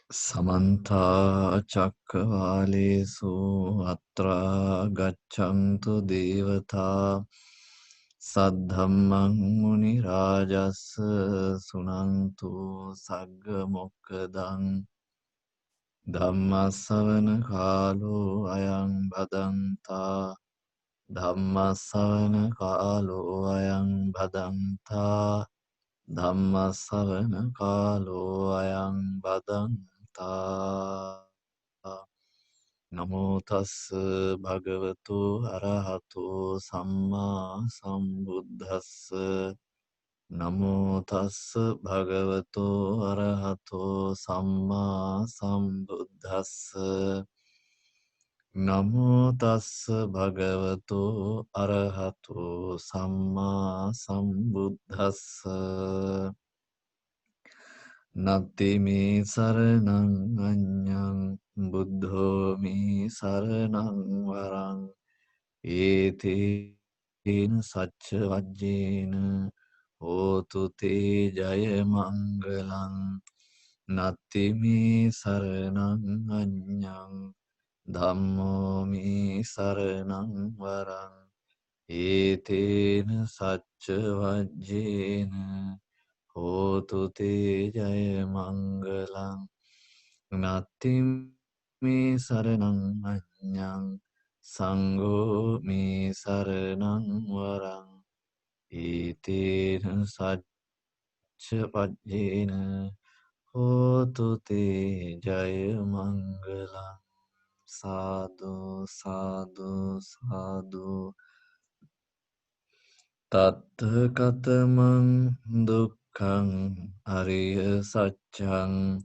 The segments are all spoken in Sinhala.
समन्ता चक्रवालेषु अत्र गच्छन्तु देवता सद्धम्मं मुनिराजस्य शृणन्तु सग्गमोक्खदं धम्मश्रवण कालो अयं भदन्ता धम्मश्रवण कालो अयं भदन्ता ධම්මස්සවන කාලෝ අයං බදන්තා නමෝ තස්ස භගවතු අරහතෝ සම්මා සම්බුද්දස්ස නමෝ තස්ස භගවතු අරහතෝ සම්මා සම්බුද්දස්ස නමෝ තස්ස භගවතු අරහතෝ සම්මා සම්බුද්දස්ස නත්ති මේ සරණං අඤ්ඤං බුද්ධෝ මේ සරණං වරං ඒතේන සච්ච වජ්ජේන හෝතු තේ ජය මංගලං නත්ති මේ සරණං අඤ්ඤං ධම්මෝ මේ සරණං වරං ඒතේන සච්ච වජ්ජේන හෝතු තේ ජය මංගලං නත්ති මේ සරණං අඤ්ඤං සංඝෝ මේ සරණං වරං ඊතේන සච්ච පජ්ජේන හෝතු තේ ජය මංගලං සාදු සාදු සාදු තත්ත කතමං දුක්ඛං අරිය සත්‍යං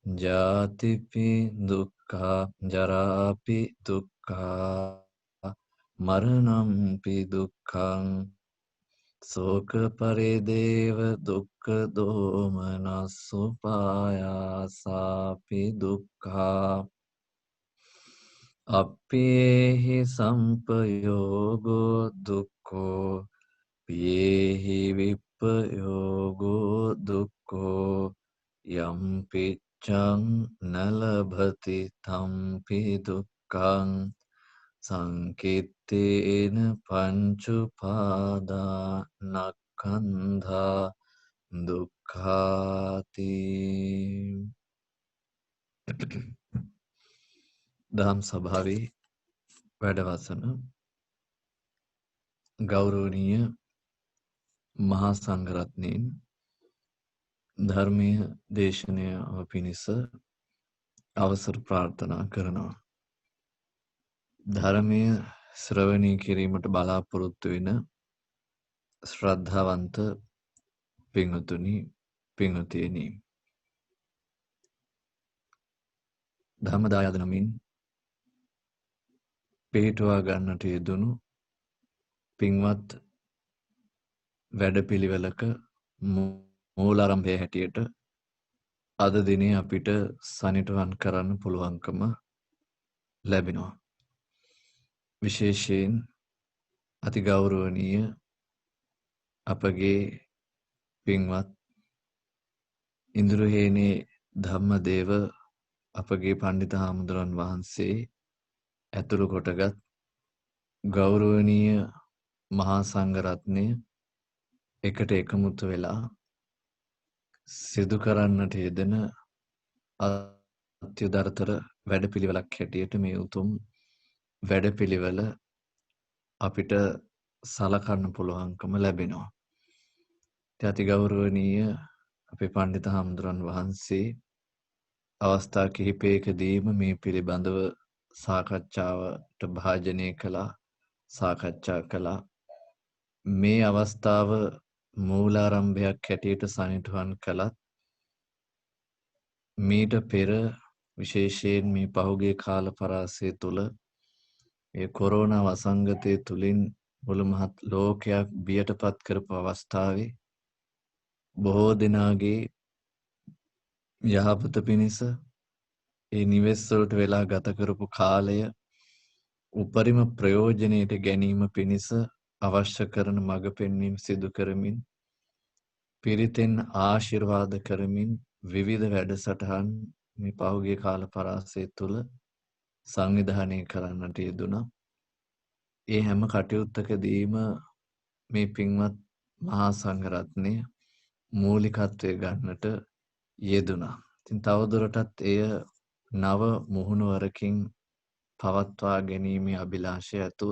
ජාතිපි දුක්ඛා ජරාපි දුක්ඛා මරණම්පි දුක්ඛං සෝක පරිදේව දුක්ඛ දෝමනස්සුපායාසාපි දුක්ඛා අප්පේහි සම්පයෝගෝ දුක්ඛෝ පියේහි විප්පයෝගෝ දුක්ඛෝ යම් පිච්ඡං නලභති තම්පි දුක්ඛං සංකිත්තේන පංචුපාදා නක්ඛන්ධා දුක්ඛාති දහම් සභාවේ වැඩවසන ගෞරවනීය මහා සංඝරත්නයන් ධර්මීය දේශනය පිණිස අවසර ප්‍රාර්ථනා කරනවා. ධර්මය ශ්‍රවණය කිරීමට බලාපොරොත්තු වෙන ශ්‍රද්ධාවන්ත පින්වතුනි පින්වතියනි, ධර්ම දායාද නමින් පිළිටුවා ගන්නට යෙදුණු පින්වත් වැඩපිළිවෙලක මූලාරම්භය හැටියට අද දිනේ අපිට සනිටුහන් කරන්න පුළුවන්කම ලැබෙනවා. විශේෂයෙන් අතිගෞරවනීය අපගේ පින්වත් ඉන්ද්‍රහේනේ ධම්මදේව අපගේ පණ්ඩිත හාමුදුරන් වහන්සේ ඇතුළු කොටගත් ගෞරවනීය මහා සංඝරත්නය එකට එකමුතු වෙලා සිදු කරන්නට යෙදෙන අත්‍යුදරතර වැඩපිළිවෙලක් හැටියට මේ උතුම් වැඩපිළිවෙල අපිට සලකන්න පුළුවන්කම ලැබෙනවා. අතිගෞරවනීය අපේ පණ්ඩිත හාමුදුරන් වහන්සේ අවස්ථා කිහිපයකදීම මේ පිළිබඳව සාකච්ඡාවට භාජනය කළා, සාකච්ඡා කළා. මේ අවස්ථාව මූලාරම්භයක් හැටියට සනිටුහන් කළත් මීට පෙර විශේෂයෙන් මේ පහුගිය කාල පරාසය තුළ මේ කොරෝනා වසංගතය තුළින් මුළු මහත් ලෝකයක් බියටපත් කරපු අවස්ථාවේ බොහෝ දෙනාගේ යහපත පිණිස ඒ නිවෙස් වලට වෙලා ගත කරපු කාලය උපරිම ප්‍රයෝජනයට ගැනීම පිණිස අවශ්‍ය කරන මඟ පෙන්වීම සිදු කරමින් පිරිතෙන් ආශිර්වාද කරමින් විවිධ වැඩසටහන් මේ පහුගිය කාල පරාසය තුළ සංවිධානය කරන්නට යෙදුණා. ඒ හැම කටයුත්තකදීම මේ පින්වත් මහා සංඝරත්නය මූලිකත්වය ගන්නට යෙදුණා. ඉතින් තවදුරටත් එය නව මුහුණුවරකින් පවත්වා ගැනීමේ අභිලාෂය ඇතුව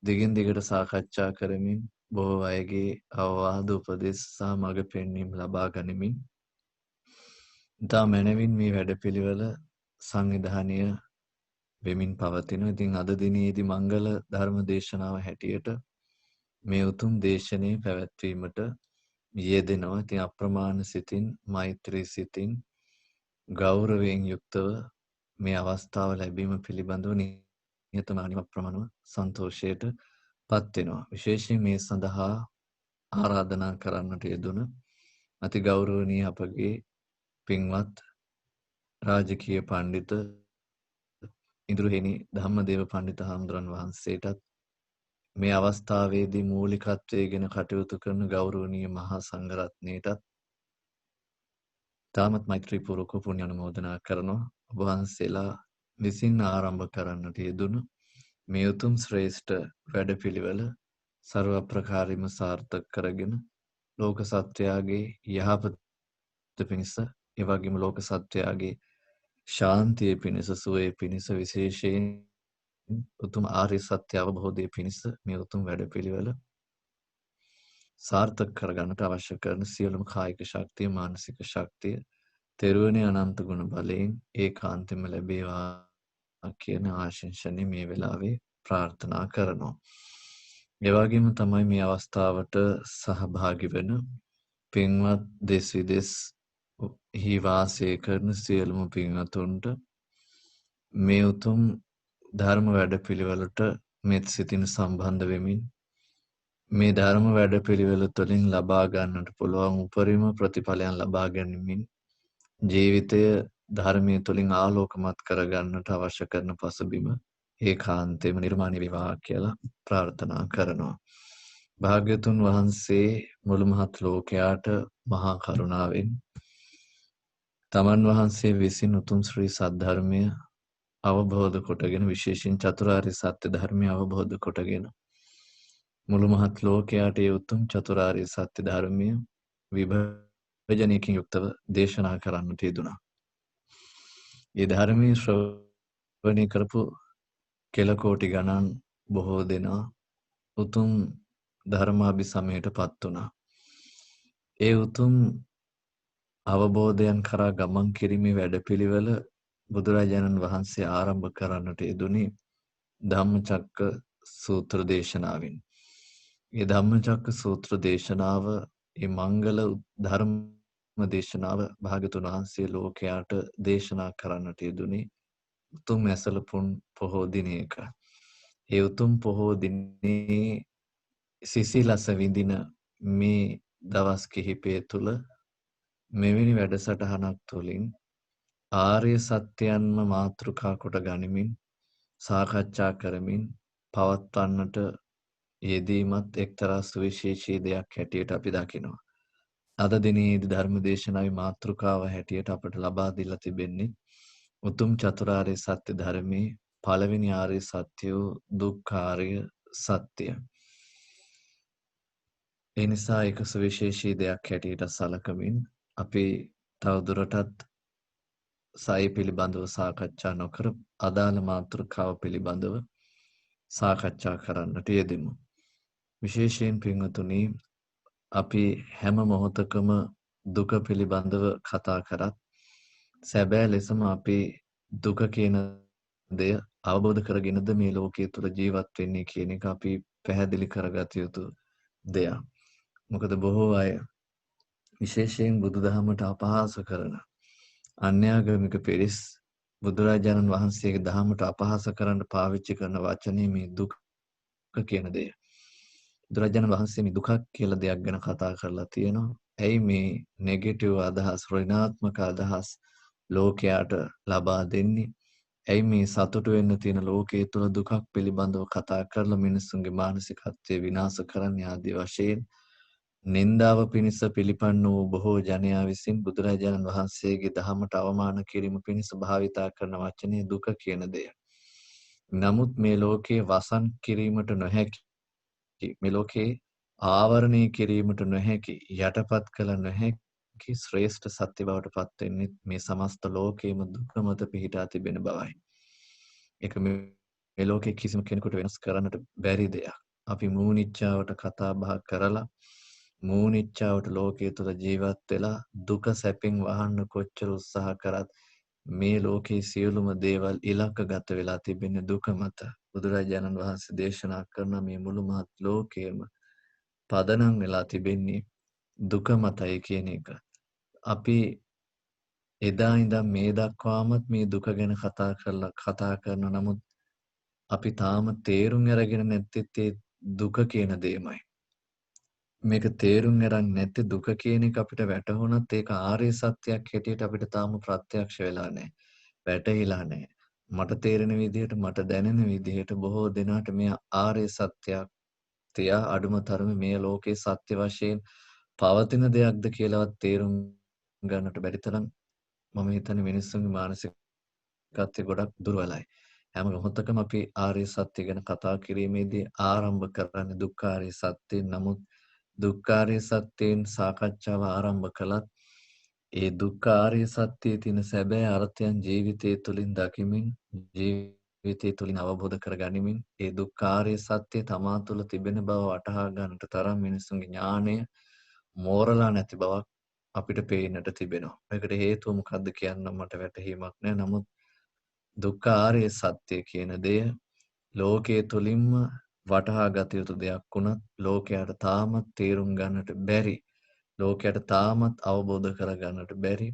දිගින් දිගට සාකච්ඡා කරමින් බොහෝ අයගේ අවවාද උපදෙස් සහ මඟ පෙන්වීම් ලබා ගනිමින් ඉතා මැනවින් මේ වැඩපිළිවෙල සංවිධානය වෙමින් පවතිනවා. ඉතින් අද දිනේදී මංගල ධර්ම දේශනාව හැටියට මේ උතුම් දේශනේ පැවැත්වීමට යෙදෙනවා. ඉතින් අප්‍රමාණ සිතින් මෛත්‍රී සිතින් ගෞරවයෙන් යුක්තව මේ අවස්ථාව ලැබීම පිළිබඳව නිහතමානීව අප්‍රමාණව සන්තෝෂයට පත් වෙනවා. විශේෂයෙන් මේ සඳහා ආරාධනා කරන්නට යෙදුන අති ගෞරවනීය අපගේ පින්වත් රාජකීය පඬිත ඉඳුරුහෙණි ධම්මදේව පඬිත හාමුදුරන් වහන්සේටත් මේ අවස්ථාවේදී මූලිකත්වයේගෙන කටයුතු කරන ගෞරවනීය මහා සංඝරත්නයටත් තාමත් මෛත්‍රී පූර්වක පුණ්‍ය අනුමෝදනා කරනවා. ඔබ වහන්සේලා විසින් ආරම්භ කරන්නට යෙදුණු මේ උතුම් ශ්‍රේෂ්ඨ වැඩපිළිවෙල ਸਰව ප්‍රකාරින්ම සාර්ථක කරගෙන ලෝක සත්වයාගේ යහපත පිණිස ඒ වගේම ලෝක සත්වයාගේ ශාන්තිය පිණිස සුවය පිණිස විශේෂයෙන් උතුම් ආර්ය සත්‍ය අවබෝධය පිණිස මේ උතුම් වැඩපිළිවෙල සාර්ථක කරගන්නට අවශ්‍ය කරන සියලුම කායික ශක්තිය මානසික ශක්තිය තෙරුවනේ අනන්ත ගුණ බලයෙන් ඒකාන්තයෙන්ම ලැබේවා කියන ආශිංසනය මේ වෙලාවේ ප්‍රාර්ථනා කරනවා. ඒ වගේම තමයි මේ අවස්ථාවට සහභාගී වෙන පින්වත් දෙස් විදෙස් හි වාසය කරන සියලුම පින්වතුන්ට මේ උතුම් ධර්ම වැඩපිළිවෙලට මෙත් සිතින් සම්බන්ධ වෙමින් මේ ධර්ම වැඩපිළිවෙල තුළින් ලබා ගන්නට පුළුවන් උපරිම ප්‍රතිඵලයන් ලබා ගැනීමෙන් ජීවිතය ධර්මයේ තුළින් ආලෝකමත් කරගන්නට අවශ්‍ය කරන පසුබිම ඒකාන්තයෙන්ම නිර්මාණය වේවා කියලා ප්‍රාර්ථනා කරනවා. භාග්‍යතුන් වහන්සේ මුළු මහත් ලෝකයාට මහා කරුණාවෙන් තමන් වහන්සේ විසින් උතුම් ශ්‍රී සද්ධර්මය අවබෝධ කොටගෙන විශේෂයෙන් චතුරාර්ය සත්‍ය ධර්මය අවබෝධ කොටගෙන මුළු මහත් ලෝකයාට ඒ උතුම් චතුරාර්ය සත්‍ය ධර්මය විභජනයකින් යුක්තව දේශනා කරන්නට යෙදුණා. ඒ ධර්මයේ ශ්‍රවණය කරපු කෙළ කෝටි ගණන් බොහෝ දෙනා උතුම් ධර්මාභිසමයට පත් වුණා. ඒ උතුම් අවබෝධයන් කරා ගමන් කිරීමේ වැඩපිළිවෙල බුදුරජාණන් වහන්සේ ආරම්භ කරන්නට යෙදුනේ ධම්මචක්ක සූත්‍ර දේශනාවෙන්. ඒ ධම්මචක්ක සූත්‍ර දේශනාව ඒ මංගල ධර්ම දේශනාව භාගතුන් වහන්සේ ලෝකයාට දේශනා කරන්නට යෙදුනේ උතුම් ඇසළ පොහෝ දිනයක. ඒ උතුම් පොහෝ දිනේ සිසිලස විඳින මේ දවස් කිහිපය තුළ මෙවැනි වැඩසටහනක් තුළින් ආර්ය සත්‍යයන්ම මාතෘකා කොට ගනිමින් සාකච්ඡා කරමින් පවත්වන්නට යෙදීමත් එක්තරා සුවිශේෂී දෙයක් හැටියට අපි දකිනවා. අද දිනේදී ධර්ම දේශනාවේ මාතෘකාව හැටියට අපට ලබා දීලා තිබෙන්නේ උතුම් චතුරාර්ය සත්‍ය ධර්මයේ පළවෙනි ආර්ය සත්‍ය වූ දුක්ඛාරය සත්‍ය. ඒ නිසා ඒක සුවිශේෂී දෙයක් හැටියට සලකමින් අපි තවදුරටත් සයි පිළිබඳව සාකච්ඡා නොකර අදාළ මාතෘකාව පිළිබඳව සාකච්ඡා කරන්නට යෙදෙමු. විශේෂයෙන් පින්වතුනි අපි හැම මොහොතකම දුක පිළිබඳව කතා කරත් සැබෑ ලෙසම අපි දුක කියන දෙය අවබෝධ කරගෙනද මේ ලෝකයේ තුල ජීවත් වෙන්නේ කියන එක අපි පැහැදිලි කරගත යුතු දෙයක්. මොකද බොහෝ අය විශේෂයෙන් බුදුදහමට අපහාස කරන අන්‍යාගමික පිරිස් බුදුරජාණන් වහන්සේගේ දහමට අපහාස කරන්න පාවිච්චි කරන වචනේ මේ දුක කියන දේ. බුදුරජාණන් වහන්සේ මේ දුකක් කියලා දෙයක් ගැන කතා කරලා තියෙනවා. ඇයි මේ නෙගටිව් අදහස්, ඍණාත්මක අදහස් ලෝකයට ලබා දෙන්නේ? ඇයි මේ සතුටු වෙන්න තියෙන ලෝකයේ තුල දුකක් පිළිබඳව කතා කරලා මිනිස්සුන්ගේ මානසිකත්වය විනාශ කරන්න ආදී වශයෙන් නින්දාව පිණිස පිළිපන් වූ බොහෝ ජනයා විසින් බුදුරජාණන් වහන්සේගේ දහමට අවමාන කිරීම පිණිස භාවිතා කරන වචනේ දුක කියන දෙය. නමුත් මේ ලෝකේ වසන් කිරීමට නොහැකි, මේ ලෝකේ ආවරණය කිරීමට නොහැකි, යටපත් කළ නොහැකි ශ්‍රේෂ්ඨ සත්‍ය බවට පත් වෙන්නේ මේ සමස්ත ලෝකේම දුක මත පිහිටා තිබෙන බවයි. ඒක මේ ලෝකේ කිසිම කෙනෙකුට වෙනස් කරන්නට බැරි දෙයක්. අපි මූනිච්චාවට කතා බහ කරලා මූනිච්චාවට ලෝකයේ තුල ජීවත් වෙලා දුක සැපෙන් වහන්න කොච්චර උත්සාහ කරත් මේ ලෝකේ සියලුම දේවල් ඉලක්කගත වෙලා තිබෙන දුක මත. බුදුරජාණන් වහන්සේ දේශනා කරන මේ මුළු මහත් ලෝකයේම පදනම් වෙලා තිබෙන්නේ දුක මතයි කියන එක. අපි එදා ඉඳන් මේ දක්වාමත් මේ දුක ගැන කතා කරන නමුත් අපි තාම තේරුම් අරගෙන නැත්තේ ඒ දුක කියන දෙයමයි. මේක තේරුම් අරන් නැති දුක කියන එක අපිට වැටහුණත් ඒක ආර්ය සත්‍යයක් හැටියට අපිට තාම ප්‍රත්‍යක්ෂ වෙලා නැහැ. වැටහිලා නැහැ. මට තේරෙන විදිහට මට දැනෙන විදිහට බොහෝ දෙනාට මේ ආර්ය සත්‍යයක් තියා අඩුම තරමේ මේ ලෝකේ සත්‍ය වශයෙන් පවතින දෙයක්ද කියලාවත් තේරුම් ගන්නට බැරි තරම් මම හිතන්නේ මිනිස්සුන්ගේ මානසිකත්වය ගොඩක් දුර්වලයි. හැම මොහොතකම අපි ආර්ය සත්‍ය ගැන කතා කිරීමේදී ආරම්භ කරන්නේ දුක්ඛාරිය සත්‍යයෙන්. නමුත් දුක්ඛාරිය සත්‍යයෙන් සාකච්ඡාව ආරම්භ කළත් ඒ දුක්ඛාරිය සත්‍යයේ තියෙන සැබෑ අර්ථයන් ජීවිතය තුළින් දකිමින් ජීවිතය තුළින් අවබෝධ කරගනිමින් ඒ දුක්ඛාරිය සත්‍ය තමා තුළ තිබෙන බව වටහා ගන්නට තරම් මිනිසුන්ගේ ඥාණය මෝරලා නැති බවක් අපිට පේන්නට තිබෙනවා. මේකට හේතුව මොකක්ද කියන්න මට වැටහීමක් නැහැ. නමුත් දුක්ඛාරිය සත්‍ය කියන දෙය ලෝකයේ තුලින්ම වටහා ගත යුතු දෙයක් වුණත් ලෝකයට තාමත් තේරුම් ගන්නට බැරි, ලෝකයට තාමත් අවබෝධ කර ගන්නට බැරි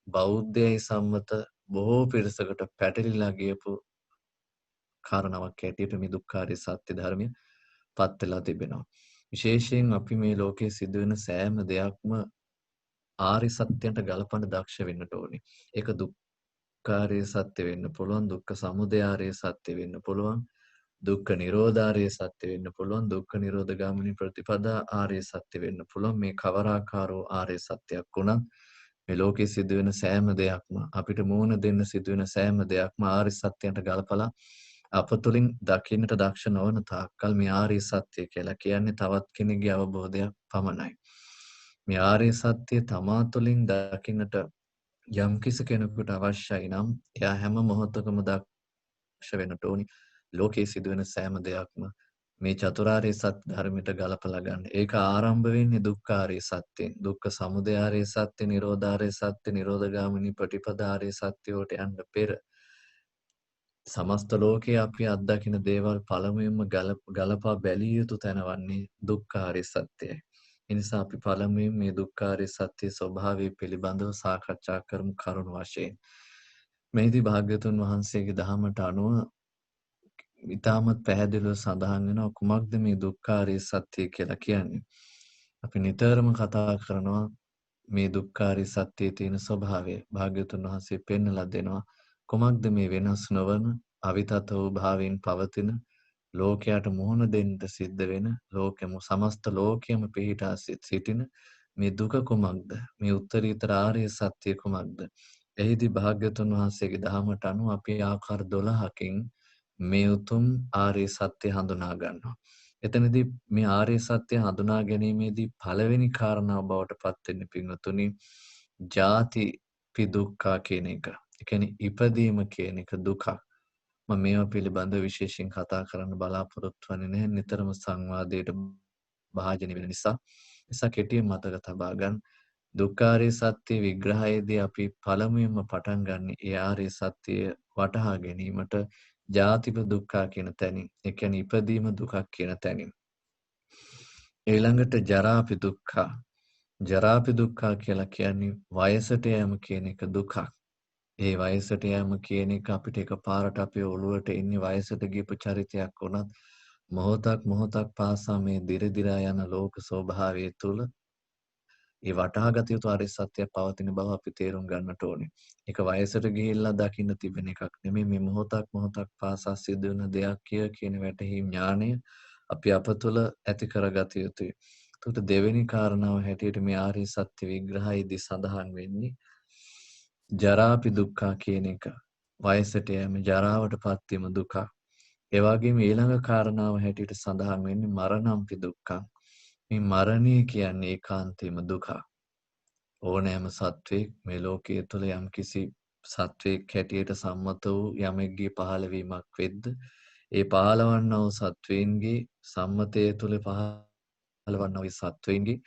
බෞද්ධයයි සම්මත බොහෝ පිරිසකට පැටලිලා ගියපු කාරණාවක් ඇටියට මේ දුක්ඛාරිය සත්‍ය ධර්මය පත් වෙලා තිබෙනවා. විශේෂයෙන් අපි මේ ලෝකයේ සිදුවෙන සෑම දෙයක්ම ආර්ය සත්‍යයට ගලපන්න දක්ෂ වෙන්නට ඕනේ. ඒක දුක්ඛාරිය සත්‍ය වෙන්න පුළුවන්, දුක්ඛ සමුදයාරිය සත්‍ය වෙන්න පුළුවන්, දුක්ඛ නිරෝධාරිය සත්‍ය වෙන්න පුළුවන්, දුක්ඛ නිරෝධ ගාමිනී ප්‍රතිපදා ආර්ය සත්‍ය වෙන්න පුළුවන්. මේ කවරාකාරෝ ආර්ය සත්‍යයක් වුණත් මේ ලෝකයේ සිදුවෙන සෑම දෙයක්ම අපිට මූණ දෙන්න සිදුවෙන සෑම දෙයක්ම ආර්ය සත්‍යයට ගලපලා අප තුළින් දකින්නට දක්ෂ නොවන තාක්කල් මේ ආර්ය සත්‍ය කියලා කියන්නේ තවත් කෙනෙකුගේ අවබෝධයක් පමණයි. මේ ආර්ය සත්‍ය තමා තුළින් දකින්නට යම් කිසි කෙනෙකුට අවශ්‍යයි නම් එයා හැම මොහොතකම දක්ෂ වෙන්නට ඕනි. ලෝකයේ සිදුවෙන සෑම දෙයක්ම මේ චතුරාර්ය සත්‍ය ධර්මයට ගලපලා ගන්න. ඒක ආරම්භ වෙන්නේ දුක්ඛාරිය සත්‍යයෙන්. දුක්ඛ සමුදයාරිය සත්‍ය, නිරෝධාරිය සත්‍ය, නිරෝධගාමිනී ප්‍රතිපදාරිය සත්‍ය වලට යන්න පෙර සමස්ත ලෝකයේ අපි අත්දකින දේවල් පළමුවෙන්ම ගලපා බැලිය යුතු තැන වන්නේ දුක්ඛාරිය සත්‍යයි. ඒ නිසා අපි පළමුවෙන් මේ දුක්ඛාරිය සත්‍යයේ ස්වභාවය පිළිබඳව සාකච්ඡා කරමු කරුණු වශයෙන්. මෙහිදී භාග්‍යවතුන් වහන්සේගේ දහමට අනුව ඉතාමත් පැහැදිලිව සඳහන් වෙනවා කුමක්ද මේ දුක්ඛාරිය සත්‍ය කියලා කියන්නේ. අපි නිතරම කතා කරනවා මේ දුක්ඛාරිය සත්‍යයේ තියෙන ස්වභාවය. භාග්‍යවතුන් වහන්සේ පෙන්වලා දෙනවා කුමක්ද මේ වෙනස් නොවන අවිතත වූ භාවයෙන් පවතින ලෝකයට මුහුණ දෙන්න සිද්ධ වෙන ලෝකෙම සමස්ත ලෝකෙම පිහිටා සිටින මේ දුක කුමක්ද? මේ උත්තරීතර ආර්ය සත්‍ය කුමක්ද? එහිදී භාග්‍යවතුන් වහන්සේගේ දහමට අනුව අපි ආකාර 12කින් මේ උතුම් ආර්ය සත්‍ය හඳුනා ගන්නවා. එතනදී මේ ආර්ය සත්‍ය හඳුනා ගැනීමේදී පළවෙනි කාරණාව බවට පත් වෙන්නේ පින්වතුනි ජාතිපි දුක්ඛ කියන එක. ඒ කියන්නේ ඉපදීම කියන එක දුකක්. මම මේවා පිළිබඳව විශේෂයෙන් කතා කරන්න බලාපොරොත්තු වෙන්නේ නැහැ. නිතරම සංවාදයට භාජනය වෙන නිසා. කෙටියෙන් මතක තබා ගන්න. දුක්ඛාරිය සත්‍ය විග්‍රහයේදී අපි පළමුවෙන්ම පටන් ගන්න ඒ ආර්ය සත්‍ය වටහා ගැනීමට ජාතිප දුක්ඛ කියන තැනින්. ඒ කියන්නේ ඉපදීම දුකක් කියන තැනින්. ඊළඟට ජරාපි දුක්ඛ. ජරාපි දුක්ඛ කියලා කියන්නේ වයසට යෑම කියන එක දුකක්. ඒ වයසට යෑම කියන එක අපිට එකපාරට අපේ ඔළුවට එන්නේ වයසට ගියපු චරිතයක් වුණත් මොහොතක් පාසා මේ දිරදිරා යන ලෝක ස්වභාවය තුළ ඒ වටහාගත යුතු ආර්ය සත්‍යයක් පවතින බව අපි තේරුම් ගන්නට ඕනේ. ඒක වයසට ගිහිල්ලා දකින්න තිබෙන එකක් නෙමෙයි මේ මොහොතක් පාසා සිදුවෙන දෙයක් කියන වැටහීම් ඥාණය අපි අප තුළ ඇති කරගත යුතුයි. එතකොට දෙවෙනි කාරණාව හැටියට මේ ආර්ය සත්‍ය විග්‍රහයේදී සඳහන් වෙන්නේ ජරාපි දුක්ඛ කියන එක. වයසට යෑම ජරාවටපත් වීම දුක. ඒ වගේම ඊළඟ කාරණාව හැටියට සඳහන් වෙන්නේ මරණම්පි දුක්ඛං. මේ මරණය කියන්නේ ඒකාන්තයෙන්ම දුක. ඕනෑම සත්වෙක් මේ ලෝකයේ තුල යම්කිසි සත්වෙක් හැටියට සම්මත වූ යමෙක්ගේ පහළවීමක් වෙද්ද ඒ පහළවන්නා වූ සත්වයින්ගේ සම්මතය තුල පහළවන්නා වූ සත්වයින්ගේ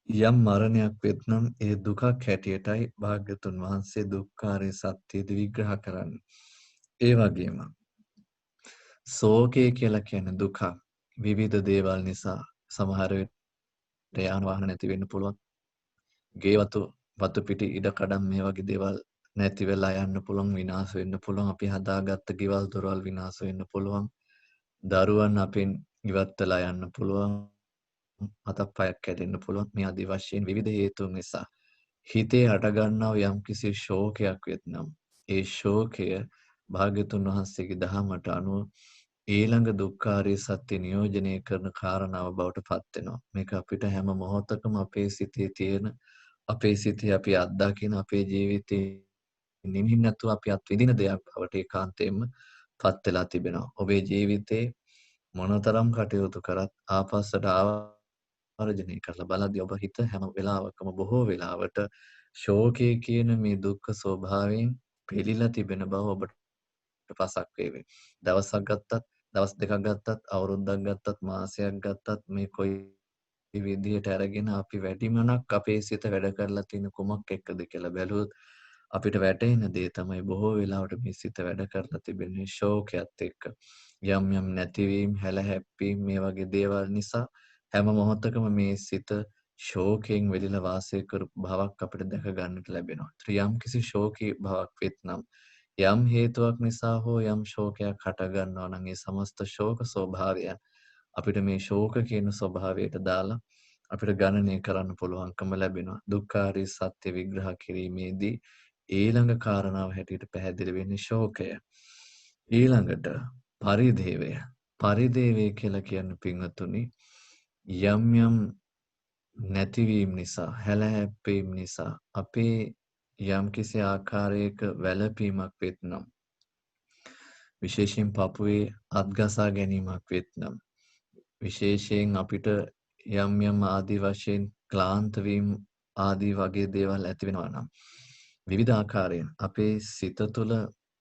යම් මරණයක් වෙත්නම් ඒ දුකක් හැටියටයි භාග්‍යතුන් වහන්සේ දුක්ඛාරය සත්‍යයේදී විග්‍රහ කරන්නේ. ඒ වගේම ශෝකය කියලා කියන්නේ දුක. විවිධ දේවල් නිසා සමහර විට යාන වාහන නැති වෙන්න පුළුවන්. ගේ වතු පිටි ඉඩ කඩම් මේ වගේ දේවල් නැති වෙලා යන්න පුළුවන්, විනාශ වෙන්න පුළුවන්. අපි හදාගත්ත ගෙවල් දොරවල් විනාශ වෙන්න පුළුවන්. දරුවන් අපෙන් ඉවත් වෙලා යන්න පුළුවන්. අතක් පයක් කැඩෙන්න පුළුවන්. මේ ආදි වශයෙන් විවිධ හේතුන් නිසා හිතේ හටගන්නා යම්කිසි ශෝකයක් වෙත්නම් ඒ ශෝකය භාග්‍යතුන් වහන්සේගේ දහමට අනුව ඊළඟ දුක්ඛාරය සත්‍ය නියෝජනය කරන කාරණාව බවට පත් වෙනවා. මේක අපිට හැම මොහොතකම අපේ සිතේ තියෙන අපේ සිතේ අපි අත්දකින අපේ ජීවිතේ නිමින් නැතුව අපි අත්විඳින දෙයක් බවට ඒකාන්තයෙන්ම පත් වෙලා තිබෙනවා. ඔබේ ජීවිතේ මොනතරම් කටයුතු කරත් ආපස්සට වර්ජනය කරලා බලද්දී ඔබ හිත හැම වෙලාවකම බොහෝ වෙලාවට ශෝකයේ කියන මේ දුක්ඛ ස්වභාවයෙන් පෙළීලා තිබෙන බව ඔබට පසක් වේවි. දවසක් ගත්තත්, දවස් දෙකක් ගත්තත්, අවුරුද්දක් ගත්තත්, මාසයක් ගත්තත් මේ කොයි විදිහට අරගෙන අපි වැඩිමනක් අපේ සිත වැඩ කරලා තියෙන කුමක් එක්කද කියලා බැලුවොත් අපිට වැටෙන දේ තමයි බොහෝ වෙලාවට මේ සිත වැඩ කරලා තිබෙන්නේ ශෝකයත් එක්ක. යම් යම් නැතිවීම, හැලහැප්පීම් මේ වගේ දේවල් නිසා හැම මොහොතකම මේ සිත ශෝකයෙන් වෙලිලා වාසය කරපු බවක් අපිට දැක ගන්නට ලැබෙනවා. යම් කිසි ශෝකී බවක් වෙත්නම් යම් හේතුවක් නිසා හෝ යම් ශෝකයක් හට ගන්නවා නම් ඒ සමස්ත ශෝක ස්වභාවයන් අපිට මේ ශෝක කියන ස්වභාවයට දාලා අපිට ගණනය කරන්න පුළුවන්කම ලැබෙනවා. දුක්ඛාරය සත්‍ය විග්‍රහ කිරීමේදී ඊළඟ කාරණාව හැටියට පැහැදිලි වෙන්නේ ශෝකය. ඊළඟට පරිදේවය. පරිදේවය කියලා කියන්නේ පින්වතුනි යම් යම් නැතිවීම නිසා හැලහැප්පීම් නිසා අපේ යම්කිසි ආකාරයක වැළපීමක් වෙත්නම් විශේෂයෙන් පපුවේ අත්ගසා ගැනීමක් වෙත්නම් විශේෂයෙන් අපිට යම් යම් ආදී වශයෙන් ක්ලාන්ත වීම ආදී වගේ දේවල් ඇති වෙනවා නම් විවිධ ආකාරයෙන් අපේ සිත තුළ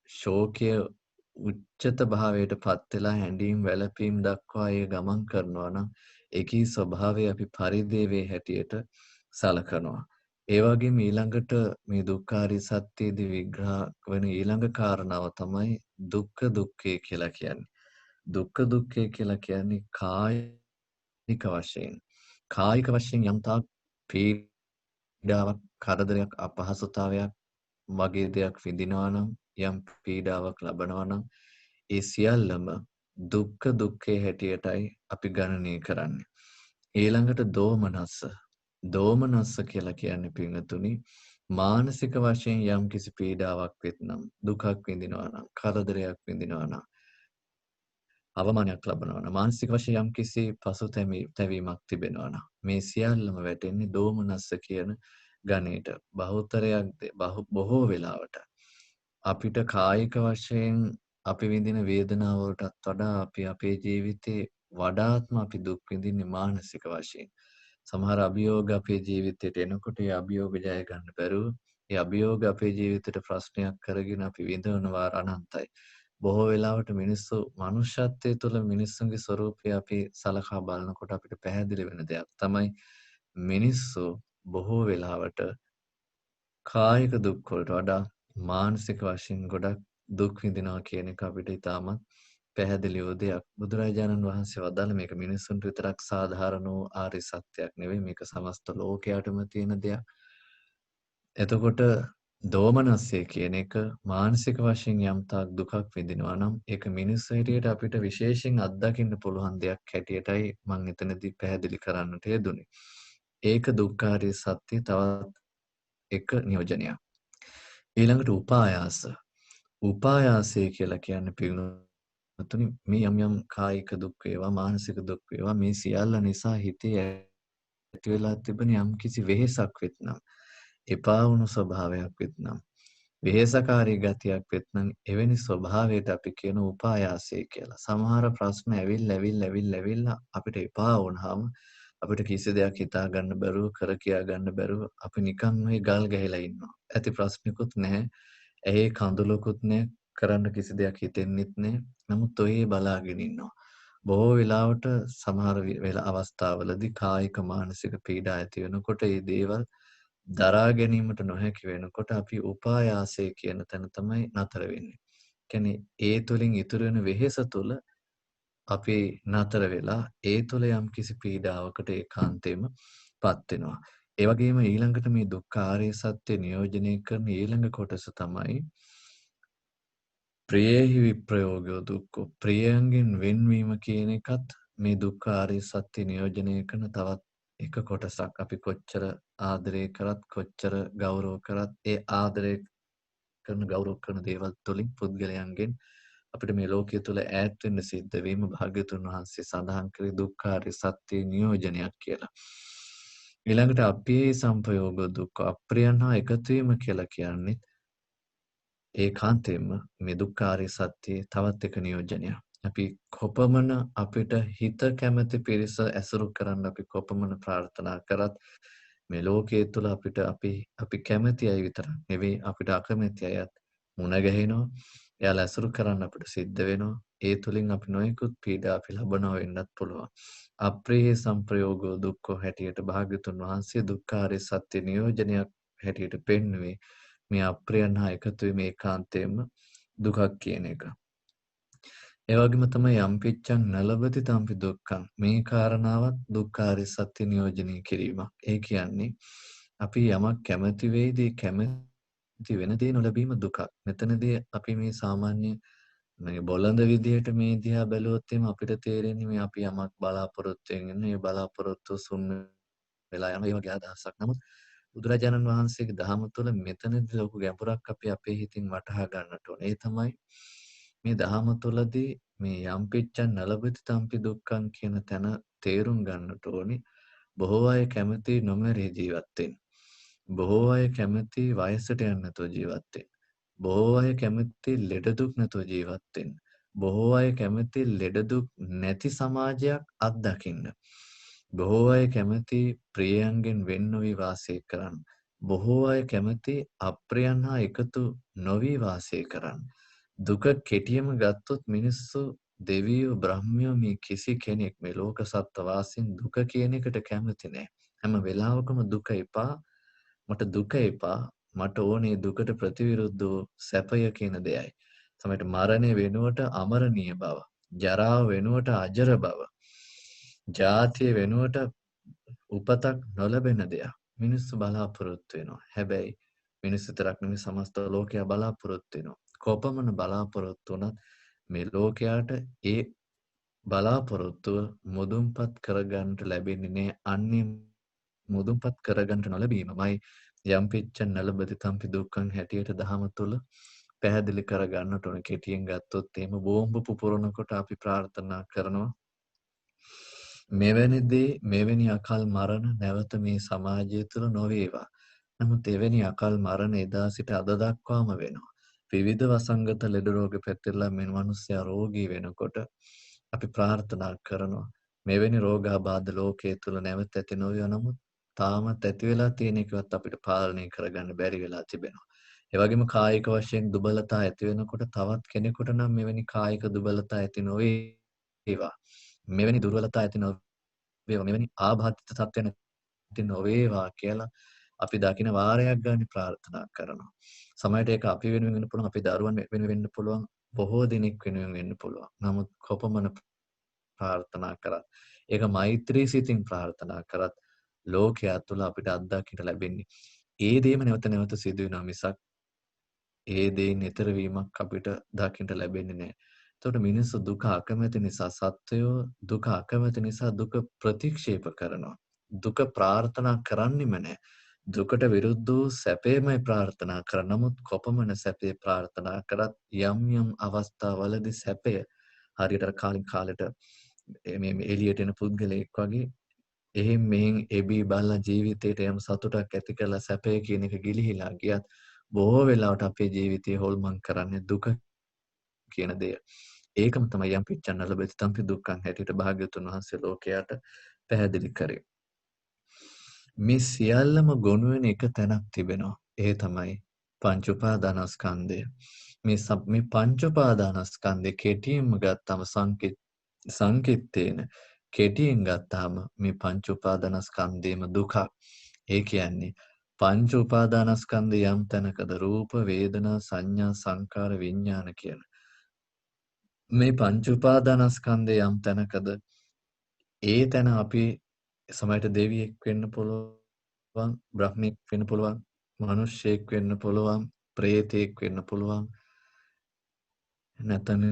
ශෝකය උච්චත භාවයට පත් වෙලා හැඬීම් වැළපීම් දක්වා ඒ ගමන් කරනවා නම් ඒකී ස්වභාවය අපි පරිදේවේ හැටියට සලකනවා. ඒ වගේම ඊළඟට මේ දුක්ඛාරය සත්‍යයේදී විග්‍රහ වෙන ඊළඟ කාරණාව තමයි දුක්ඛ දුක්ඛය කියලා කියන්නේ. දුක්ඛ දුක්ඛය කියලා කියන්නේ කායික වශයෙන්. කායික වශයෙන් යම් තාක් පීඩාවක්, කරදරයක්, අපහසුතාවයක් වගේ දෙයක් විඳිනවා නම් යම් පීඩාවක් ලබනවා නම් ඒ සියල්ලම දුක්ඛ දුක්ඛේ හැටියටයි අපි ගණනය කරන්නේ. ඊළඟට දෝමනස්ස. දෝමනස්ස කියලා කියන්නේ පින්වතුනි මානසික වශයෙන් යම් කිසි පීඩාවක් වෙත්නම් දුකක් විඳිනවා නම් කරදරයක් විඳිනවා නම් අවමානයක් ලබනවා නම් මානසික වශයෙන් යම් කිසි පසුතැවීමක් තිබෙනවා නම් මේ සියල්ලම වැටෙන්නේ දෝමනස්ස කියන ගණයට. බොහෝ වෙලාවට අපිට කායික වශයෙන් අපි විඳින වේදනාව වලටත් වඩා අපි අපේ ජීවිතේ වඩාත්ම අපි දුක් විඳින්නේ මානසික වශයෙන්. සමහර අභියෝග අපේ ජීවිතයට එනකොට ඒ අභියෝග ජය ගන්න බැරුව ඒ අභියෝග අපේ ජීවිතයට ප්‍රශ්නයක් කරගෙන අපි විඳවනවා අනන්තයි. බොහෝ වෙලාවට මිනිස්සු මනුෂ්‍යත්වයේ තුළ මිනිස්සුන්ගේ ස්වરૂපය අපි සලකා බලනකොට අපිට පැහැදිලි වෙන දෙයක් තමයි මිනිස්සු බොහෝ වෙලාවට කායික දුක් වලට වඩා මානසික වශයෙන් ගොඩක් දුක් විඳිනවා කියන එක අපිට ඉතාමත් පැහැදිලි වූ දෙයක්. බුදුරජාණන් වහන්සේ වදාළ මේක මිනිසුන්ට විතරක් සාධාරණ වූ ආර්ය සත්‍යයක් නෙවෙයි, මේක සමස්ත ලෝකයටම තියෙන දෙයක්. එතකොට දෝමනස්සය කියන එක මානසික වශයෙන් යම් තාක් දුකක් විඳිනවා නම් ඒක මිනිස්සු හැටියට අපිට විශේෂයෙන් අත්දකින්න පුළුවන් දෙයක් හැටියටයි මම එතනදී පැහැදිලි කරන්නට යෙදුනේ. ඒක දුක්ඛාරය සත්‍ය තවත් එක නියෝජනයක්. ඊළඟට උපායාස. උපායාසය කියලා කියන්නේ පින්වතුනි මේ යම් යම් කායික දුක් වේවා මානසික දුක් වේවා මේ සියල්ල නිසා හිතේ ඇති වෙලා තිබෙන යම්කිසි වෙහෙසක් වෙත්නම්, එපා වුණු ස්වභාවයක් වෙත්නම්, වෙහෙසකාරී ගතියක් වෙත්නම් එවැනි ස්වභාවයට අපි කියන උපායාසය කියලා. සමහර ප්‍රශ්න ඇවිල්ලා අපිට එපා වුණාම අපිට කිසි දෙයක් හිතා ගන්න බැරුව, කර කියා ගන්න බැරුව අපි නිකන් මේ ගල් ගැහිලා ඉන්නවා. ඇති ප්‍රශ්නිකුත් නැහැ. ඇහි කඳුලකුත් නැහැ. කරන්න කිසි දෙයක් හිතෙන්නෙත් නැහැ. නමුත් ඔහේ බලාගෙන ඉන්නවා. බොහෝ වෙලාවට සමහර අවස්ථාවලදී කායික මානසික පීඩා ඇති වෙනකොට මේ දේවල් දරා ගැනීමට නොහැකි වෙනකොට අපි උපායාසය කියන තැන තමයි නතර වෙන්නේ. කියන්නේ ඒ තුලින් ඉතුරු වෙන වෙහෙස තුල අපි නතර වෙලා ඒ තුල යම්කිසි පීඩාවකට ඒකාන්තයෙන්ම පත් වෙනවා. ඒ වගේම ඊළඟට මේ දුක්ඛ ආර්ය සත්‍ය නියෝජනය කරන ඊළඟ කොටස තමයි ප්‍රියේහි විප්‍රයෝගෝ දුක්ඛෝ. ප්‍රියයන්ගෙන් වෙන්වීම කියන එකත් මේ දුක්ඛ ආර්ය සත්‍ය නියෝජනය කරන තවත් එක කොටසක්. අපි කොච්චර ආදරය කරත් කොච්චර ගෞරව කරත් ඒ ආදරය කරන ගෞරව කරන දේවල් තුළින් පුද්ගලයන්ගෙන් අපිට මේ ලෝකයේ තුල ඈත් වෙන්න සිද්ධ වීම භාග්‍යතුන් වහන්සේ සඳහන් කරේ දුක්ඛාරිය සත්‍ය නියෝජනයක් කියලා. ඊළඟට අපේ සංපයෝග දුක්ඛ අප්‍රියයන් හා එකතු වීම කියලා කියන්නේ ඒකාන්තයෙන්ම මේ දුක්ඛාරිය සත්‍යයේ තවත් එක නියෝජනයක්. අපි කොපමණ අපිට හිත කැමති පිරිස ඇසුරු කරන්න අපි කොපමණ ප්‍රාර්ථනා කරත් මේ ලෝකයේ තුල අපිට අපි කැමති අය විතරක් නෙවෙයි අපිට අකමැති අයත් මුණ ගැහෙනවා. එයාලා ඇසුරු කරන්න අපිට සිද්ධ වෙනවා. ඒ තුලින් අපි නොයෙකුත් පීඩා අපි ලබනවා වෙන්නත් පුළුවන්. අප්‍රිය සංප්‍රයෝගෝ දුක්ඛෝ හැටියට භාග්‍යතුන් වහන්සේ දුක්ඛාරිය සත්‍ය නියෝජනයක් හැටියට පෙන්වුවේ මේ අප්‍රියයන් හා එකතු වීම ඒකාන්තයෙන්ම දුකක් කියන එක. ඒ වගේම තමයි යම්පිච්ඡං නලබති තම්පි දුක්ඛං. මේ කාරණාවත් දුක්ඛාරිය සත්‍ය නියෝජනය කිරීමක්. ඒ කියන්නේ අපි යමක් කැමති වෙයිද කැමති වෙන දේ නොලැබීම දුකක්. මෙතනදී අපි මේ සාමාන්‍ය මේ බොළඳ විදියට මේ දිහා බැලුවොත් එimhe අපිට තේරෙන්නේ මේ අපි යමක් බලාපොරොත්තු වෙන ඒ බලාපොරොත්තු සුන් වෙලා යන ඒ වගේ අදහසක්. නමුත් බුදුරජාණන් වහන්සේගේ දහම තුළ මෙතනදී ලොකු ගැඹුරක් අපි අපේ හිතින් වටහා ගන්නට ඕනේ. ඒ තමයි මේ දහම තුළදී මේ යම්පිච්ඡන් නලබති තම්පි දුක්ඛං කියන තැන තේරුම් ගන්නට ඕනේ. බොහෝ අය කැමති නොමරී ජීවත් වෙන්න. බොහෝ අය කැමති වයසට යන්න නැතුව ජීවත් වෙන්න. බොහෝ අය කැමති ලෙඩ දුක් නැතුව ජීවත් වෙන්න. බොහෝ අය කැමති ලෙඩ දුක් නැති සමාජයක් අත්දකින්න. බොහෝ අය කැමති ප්‍රියයන්ගෙන් වෙන් නොවි වාසය කරන්න. බොහෝ අය කැමති අප්‍රියයන් හා එකතු නොවි වාසය කරන්න. දුක කෙටියම ගත්තොත් මිනිස්සු දෙවියෝ බ්‍රහ්මයෝ මේ කිසි කෙනෙක් මේ ලෝක සත්ත්ව වාසීන් දුක කියන එකට කැමති නැහැ. හැම වෙලාවකම දුක එපා. මට දුක එපා. මට ඕනේ දුකට ප්‍රතිවිරුද්ධ වූ සැපය කියන දෙයයි. සමහරට මරණය වෙනුවට අමරණීය බව, ජරාව වෙනුවට අජර බව, ජාතිය වෙනුවට උපතක් නොලැබෙන දෙයක් මිනිස්සු බලාපොරොත්තු වෙනවා. හැබැයි මිනිස්සු විතරක් නෙමෙයි සමස්ත ලෝකයා බලාපොරොත්තු වෙනවා. කොපමණ බලාපොරොත්තු වුණත් මේ ලෝකයාට ඒ බලාපොරොත්තුව මුදුන්පත් කරගන්නට ලැබෙන්නේ නැහැ. අන්නේ මුදුන්පත් කරගන්නට නොලැබීමමයි යම්පිච්ඡන් නලබති තම්පි දුක්ඛං හැටියට දහම තුල පැහැදිලි කරගන්නට ඕන. කෙටියෙන් ගත්තොත් එහෙම බෝම්බ පුපුරනකොට අපි ප්‍රාර්ථනා කරනවා මෙවැනි දේ මෙවැනි අකල් මරණ නැවත මේ සමාජය තුළ නොවේවා. නමුත් එවැනි අකල් මරණ එදා සිට අද දක්වාම වෙනවා. විවිධ වසංගත ලෙඩ රෝග පැතිරලා මේ මිනිස්සයා රෝගී වෙනකොට අපි ප්‍රාර්ථනා කරනවා මෙවැනි රෝගාබාධ ලෝකයේ තුල නැවත ඇති නොවිය. නමුත් තාමත් ඇති වෙලා තියෙන එකවත් අපිට පාලනය කරගන්න බැරි වෙලා තිබෙනවා. ඒ වගේම කායික වශයෙන් දුබලතා ඇති වෙනකොට තවත් කෙනෙකුට නම් මෙවැනි කායික දුබලතා ඇති නොවේවා. මෙවැනි දුර්වලතා ඇති නොවේවා. මෙවැනි ආබාධිත තත්ත්වයන් ඇති නොවේවා කියලා අපි දකින වාරයක් ගන්න ප්‍රාර්ථනා කරනවා. සමහරට ඒක අපි වෙනුවෙන් වෙන්න පුළුවන්, අපේ දරුවන් වෙනුවෙන් වෙන්න පුළුවන්, බොහෝ දෙනෙක් වෙනුවෙන් වෙන්න පුළුවන්. නමුත් කොපමණ ප්‍රාර්ථනා කරත් ඒක මෛත්‍රී සිතින් ප්‍රාර්ථනා කරත් ලෝකයා තුළ අපිට අත්දකින්න ලැබෙන්නේ ඒ දේම නැවත නැවත සිදු වෙනවා මිසක් ඒ දේන් ඈතර වීමක් අපිට දකින්න ලැබෙන්නේ නැහැ. එතකොට මිනිස්සු දුක අකමැති නිසා සත්වයෝ දුක අකමැති නිසා දුක ප්‍රතික්ෂේප කරනවා. දුක ප්‍රාර්ථනා කරන්නෙම නැහැ. දුකට විරුද්ධ වූ සැපේමයි ප්‍රාර්ථනා කරන. නමුත් කොපමණ සැපේ ප්‍රාර්ථනා කරත් යම් යම් අවස්ථාවලදී සැපය හරියට කාලින් කාලෙට මේ එළියට එන පුද්ගලයෙක් වගේ එහෙන් මෙහෙන් එබී බල්ලා ජීවිතේට යම් සතුටක් ඇති කරලා සැපය කියන එක ගිලිහිලා ගියත් බොහෝ වෙලාවට අපේ ජීවිතය හොල්මන් කරන්නේ දුක කියන දේ. ඒකම තමයි යම් පිච්චන්න ලැබෙති තම්පි දුක්ඛං හැටියට භාග්‍යවතුන් වහන්සේ ලෝකයට පැහැදිලි කරේ. මේ සියල්ලම ගොනු වෙන එක තැනක් තිබෙනවා. ඒ තමයි පංච උපාදානස්කන්ධය. මේ පංච උපාදානස්කන්ධේ කෙටියෙන්ම ගත්තම සංකිට්ඨේන කෙටියෙන් ගත්තාම මේ පංච උපාදානස්කන්ධේම දුකක්. ඒ කියන්නේ පංච උපාදානස්කන්ධය යම් තැනකද රූප වේදනා සංඥා සංකාර විඥාන කියන මේ පංච උපාදානස්කන්ධය යම් තැනකද ඒ තැන අපි සමහරට දෙවියෙක් වෙන්න පුළුවන් බ්‍රහ්මෙක් වෙන්න පුළුවන් මනුෂ්‍යයෙක් වෙන්න පුළුවන් ප්‍රේතයෙක් වෙන්න පුළුවන් නැත්නම්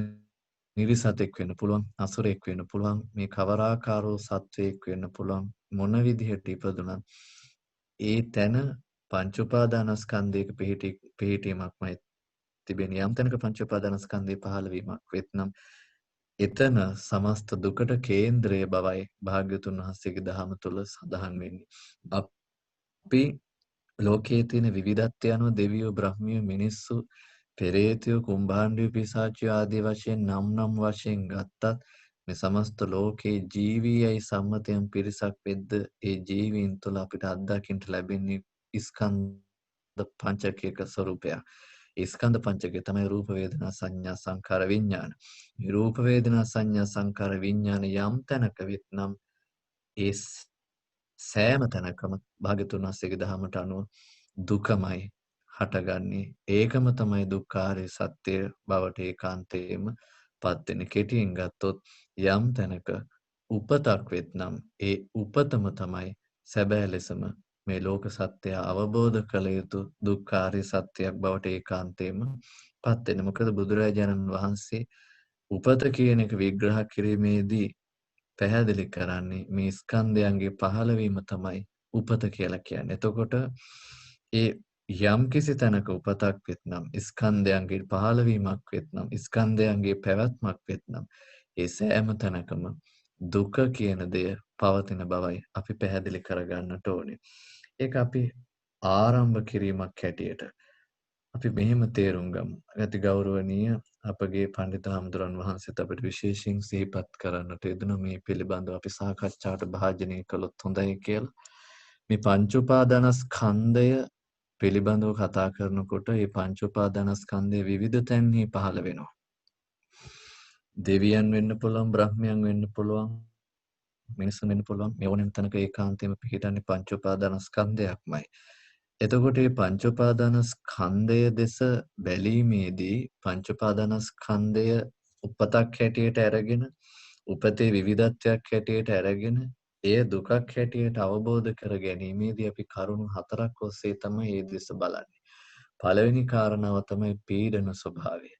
නිරිසතෙක් වෙන්න පුළුවන් අසුරෙක් වෙන්න පුළුවන් මේ කවරාකාරෝ සත්වයෙක් වෙන්න පුළුවන් මොන විදිහට ඉපදුනත් ඒ තැන පංච උපාදානස්කන්ධයක පිහිටීමක්මයි තිබෙන යම් තැනක පංච උපාදානස්කන්ධේ පහළ වීමක් වෙත්නම් එතන සමස්ත දුකට කේන්ද්‍රය බවයි භාග්‍යතුන් වහන්සේගේ දහම තුල සඳහන් වෙන්නේ. අපි ලෝකයේ තියෙන විවිධත්වය අනුව දෙවියෝ බ්‍රහ්මියෝ මිනිස්සු පෙරේතයෝ කුම්භාණ්ඩයෝ පිසාචයෝ ආදී වශයෙන් නම් වශයෙන් ගත්තත් මේ සමස්ත ලෝකේ ජීවියයි සම්මතයන් පිරිසක් වෙද්ද ඒ ජීවීන් තුළ අපිට අත්දකින්න ලැබෙන්නේ ස්කන්ධ පංචකයක ස්වરૂපයක්. ස්කන්ධ පංචකය තමයි රූප වේදනා සංඥා සංකාර විඥාන. මේ රූප වේදනා සංඥා සංකාර විඥාන යම් තැනක වෙත්නම් ඒ සෑම තැනකම භාග්‍යතුන් වහන්සේගේ දහමට අනුව දුකමයි හටගන්නේ. ඒකම තමයි දුක්ඛාරය සත්‍ය බවට ඒකාන්තයෙන්ම පත් වෙන්නේ. කෙටියෙන් ගත්තොත් යම් තැනක උපතක් වෙත්නම් ඒ උපතම තමයි සැබෑ ලෙසම මේ ලෝක සත්‍ය අවබෝධ කළ යුතු දුක්ඛාරය සත්‍යයක් බවට ඒකාන්තයෙන්ම පත් වෙන්නේ. මොකද බුදුරජාණන් වහන්සේ උපත කියන එක විග්‍රහ කිරීමේදී පැහැදිලි කරන්නේ මේ ස්කන්ධයන්ගේ පහළවීම තමයි උපත කියලා කියන්නේ. එතකොට ඒ යම්කිසි තැනක උපතක් වෙත්නම් ස්කන්ධයන්ගේ පහළවීමක් වෙත්නම් ස්කන්ධයන්ගේ පැවැත්මක් වෙත්නම් ඒ සෑම තැනකම දුක කියන දෙය පවතින බවයි අපි පැහැදිලි කරගන්නට ඕනේ. ඒක අපි ආරම්භ කිරීමක් හැටියට අපි මෙහෙම තේරුම් ගමු. අති ගෞරවනීය අපගේ පඬිත හාමුදුරන් වහන්සේත් අපිට විශේෂයෙන් සිහිපත් කරන්නට යෙදුණු මේ පිළිබඳව අපි සාකච්ඡාවට භාජනය කළොත් හොඳයි කියලා. මේ පංච උපාදානස්කන්ධය පිළිබඳව කතා කරනකොට මේ පංච උපාදානස්කන්ධය විවිධ තැන්හි පහළ වෙනවා. දෙවියන් වෙන්න පුළුවන්, බ්‍රහ්මයන් වෙන්න පුළුවන්, මිනිසුන් වෙන්න පුළුවන්. මේ ඕනෙම තැනක ඒකාන්තයෙන්ම පිහිටන්නේ පංච උපාදානස්කන්ධයක්මයි. එතකොට මේ පංච උපාදානස්කන්ධය දෙස බැලීමේදී පංච උපාදානස්කන්ධය උපතක් හැටියට අරගෙන උපතේ විවිධත්වයක් හැටියට අරගෙන එය දුකක් හැටියට අවබෝධ කර ගැනීමේදී අපි කරුණු හතරක් ඔස්සේ තමයි මේ දෙස බලන්නේ. පළවෙනි කාරණාව තමයි පීඩන ස්වභාවය.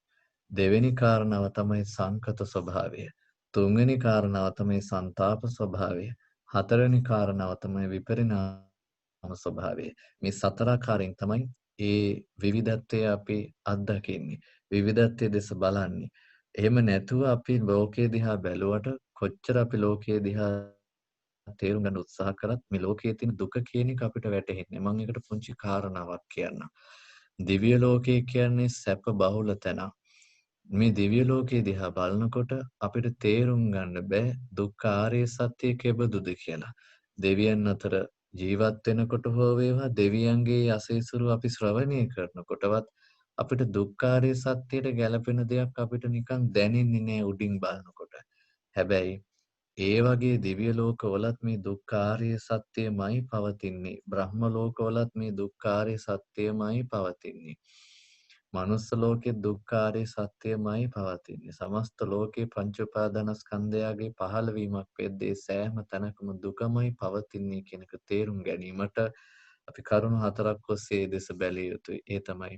දෙවෙනි කාරණාව තමයි සංකත ස්වභාවය. තුන්වෙනි කාරණාව තමයි සංతాප ස්වභාවය. හතරවෙනි කාරණාව තමයි විපරිණාම ස්වභාවය. මේ සතරාකාරයෙන් තමයි ඒ විවිධත්වය අපි අත්දකින්නේ. විවිධත්වයේ දෙස බලන්නේ. එහෙම නැතුව අපි ලෝකයේ දිහා බැලුවට කොච්චර අපි ලෝකයේ දිහා තේරුම් ගන්න උත්සාහ කරත් මේ ලෝකයේ තියෙන දුක කියන එක අපිට වැටහෙන්නේ. මම ඒකට පුංචි කාරණාවක් කියන්නම්. දිව්‍ය ලෝකය කියන්නේ සැප බහුල තැනක්. මේ දිව්‍ය ලෝකයේ දිහා බලනකොට අපිට තේරුම් ගන්න බෑ දුක්ඛ ආර්ය සත්‍ය කෙබඳුද කියලා. දෙවියන් අතර ජීවත් වෙනකොට හෝ වේවා දෙවියන්ගේ අසීසුරු අපි ශ්‍රවණය කරනකොටවත් අපිට දුක්ඛ ආර්ය සත්‍යයට ගැළපෙන දෙයක් අපිට නිකන් දැනෙන්නේ නෑ උඩින් බලනකොට. හැබැයි ඒ වගේ දිව්‍ය ලෝකවලත් මේ දුක්ඛ ආර්ය සත්‍යමයි පවතින්නේ. බ්‍රහ්ම ලෝකවලත් මේ දුක්ඛ ආර්ය සත්‍යමයි පවතින්නේ. මනුස්ස ලෝකේ දුක්ඛාරය සත්‍යමයි පවතින්නේ. සමස්ත ලෝකේ පංච උපාදානස්කන්ධයගේ පහළවීමක් වෙද්දී සෑම තැනකම දුකමයි පවතින්නේ කියන එක තේරුම් ගැනීමට අපි කරුණු හතරක් ඔස්සේ දෙස බැලිය යුතුයි. ඒ තමයි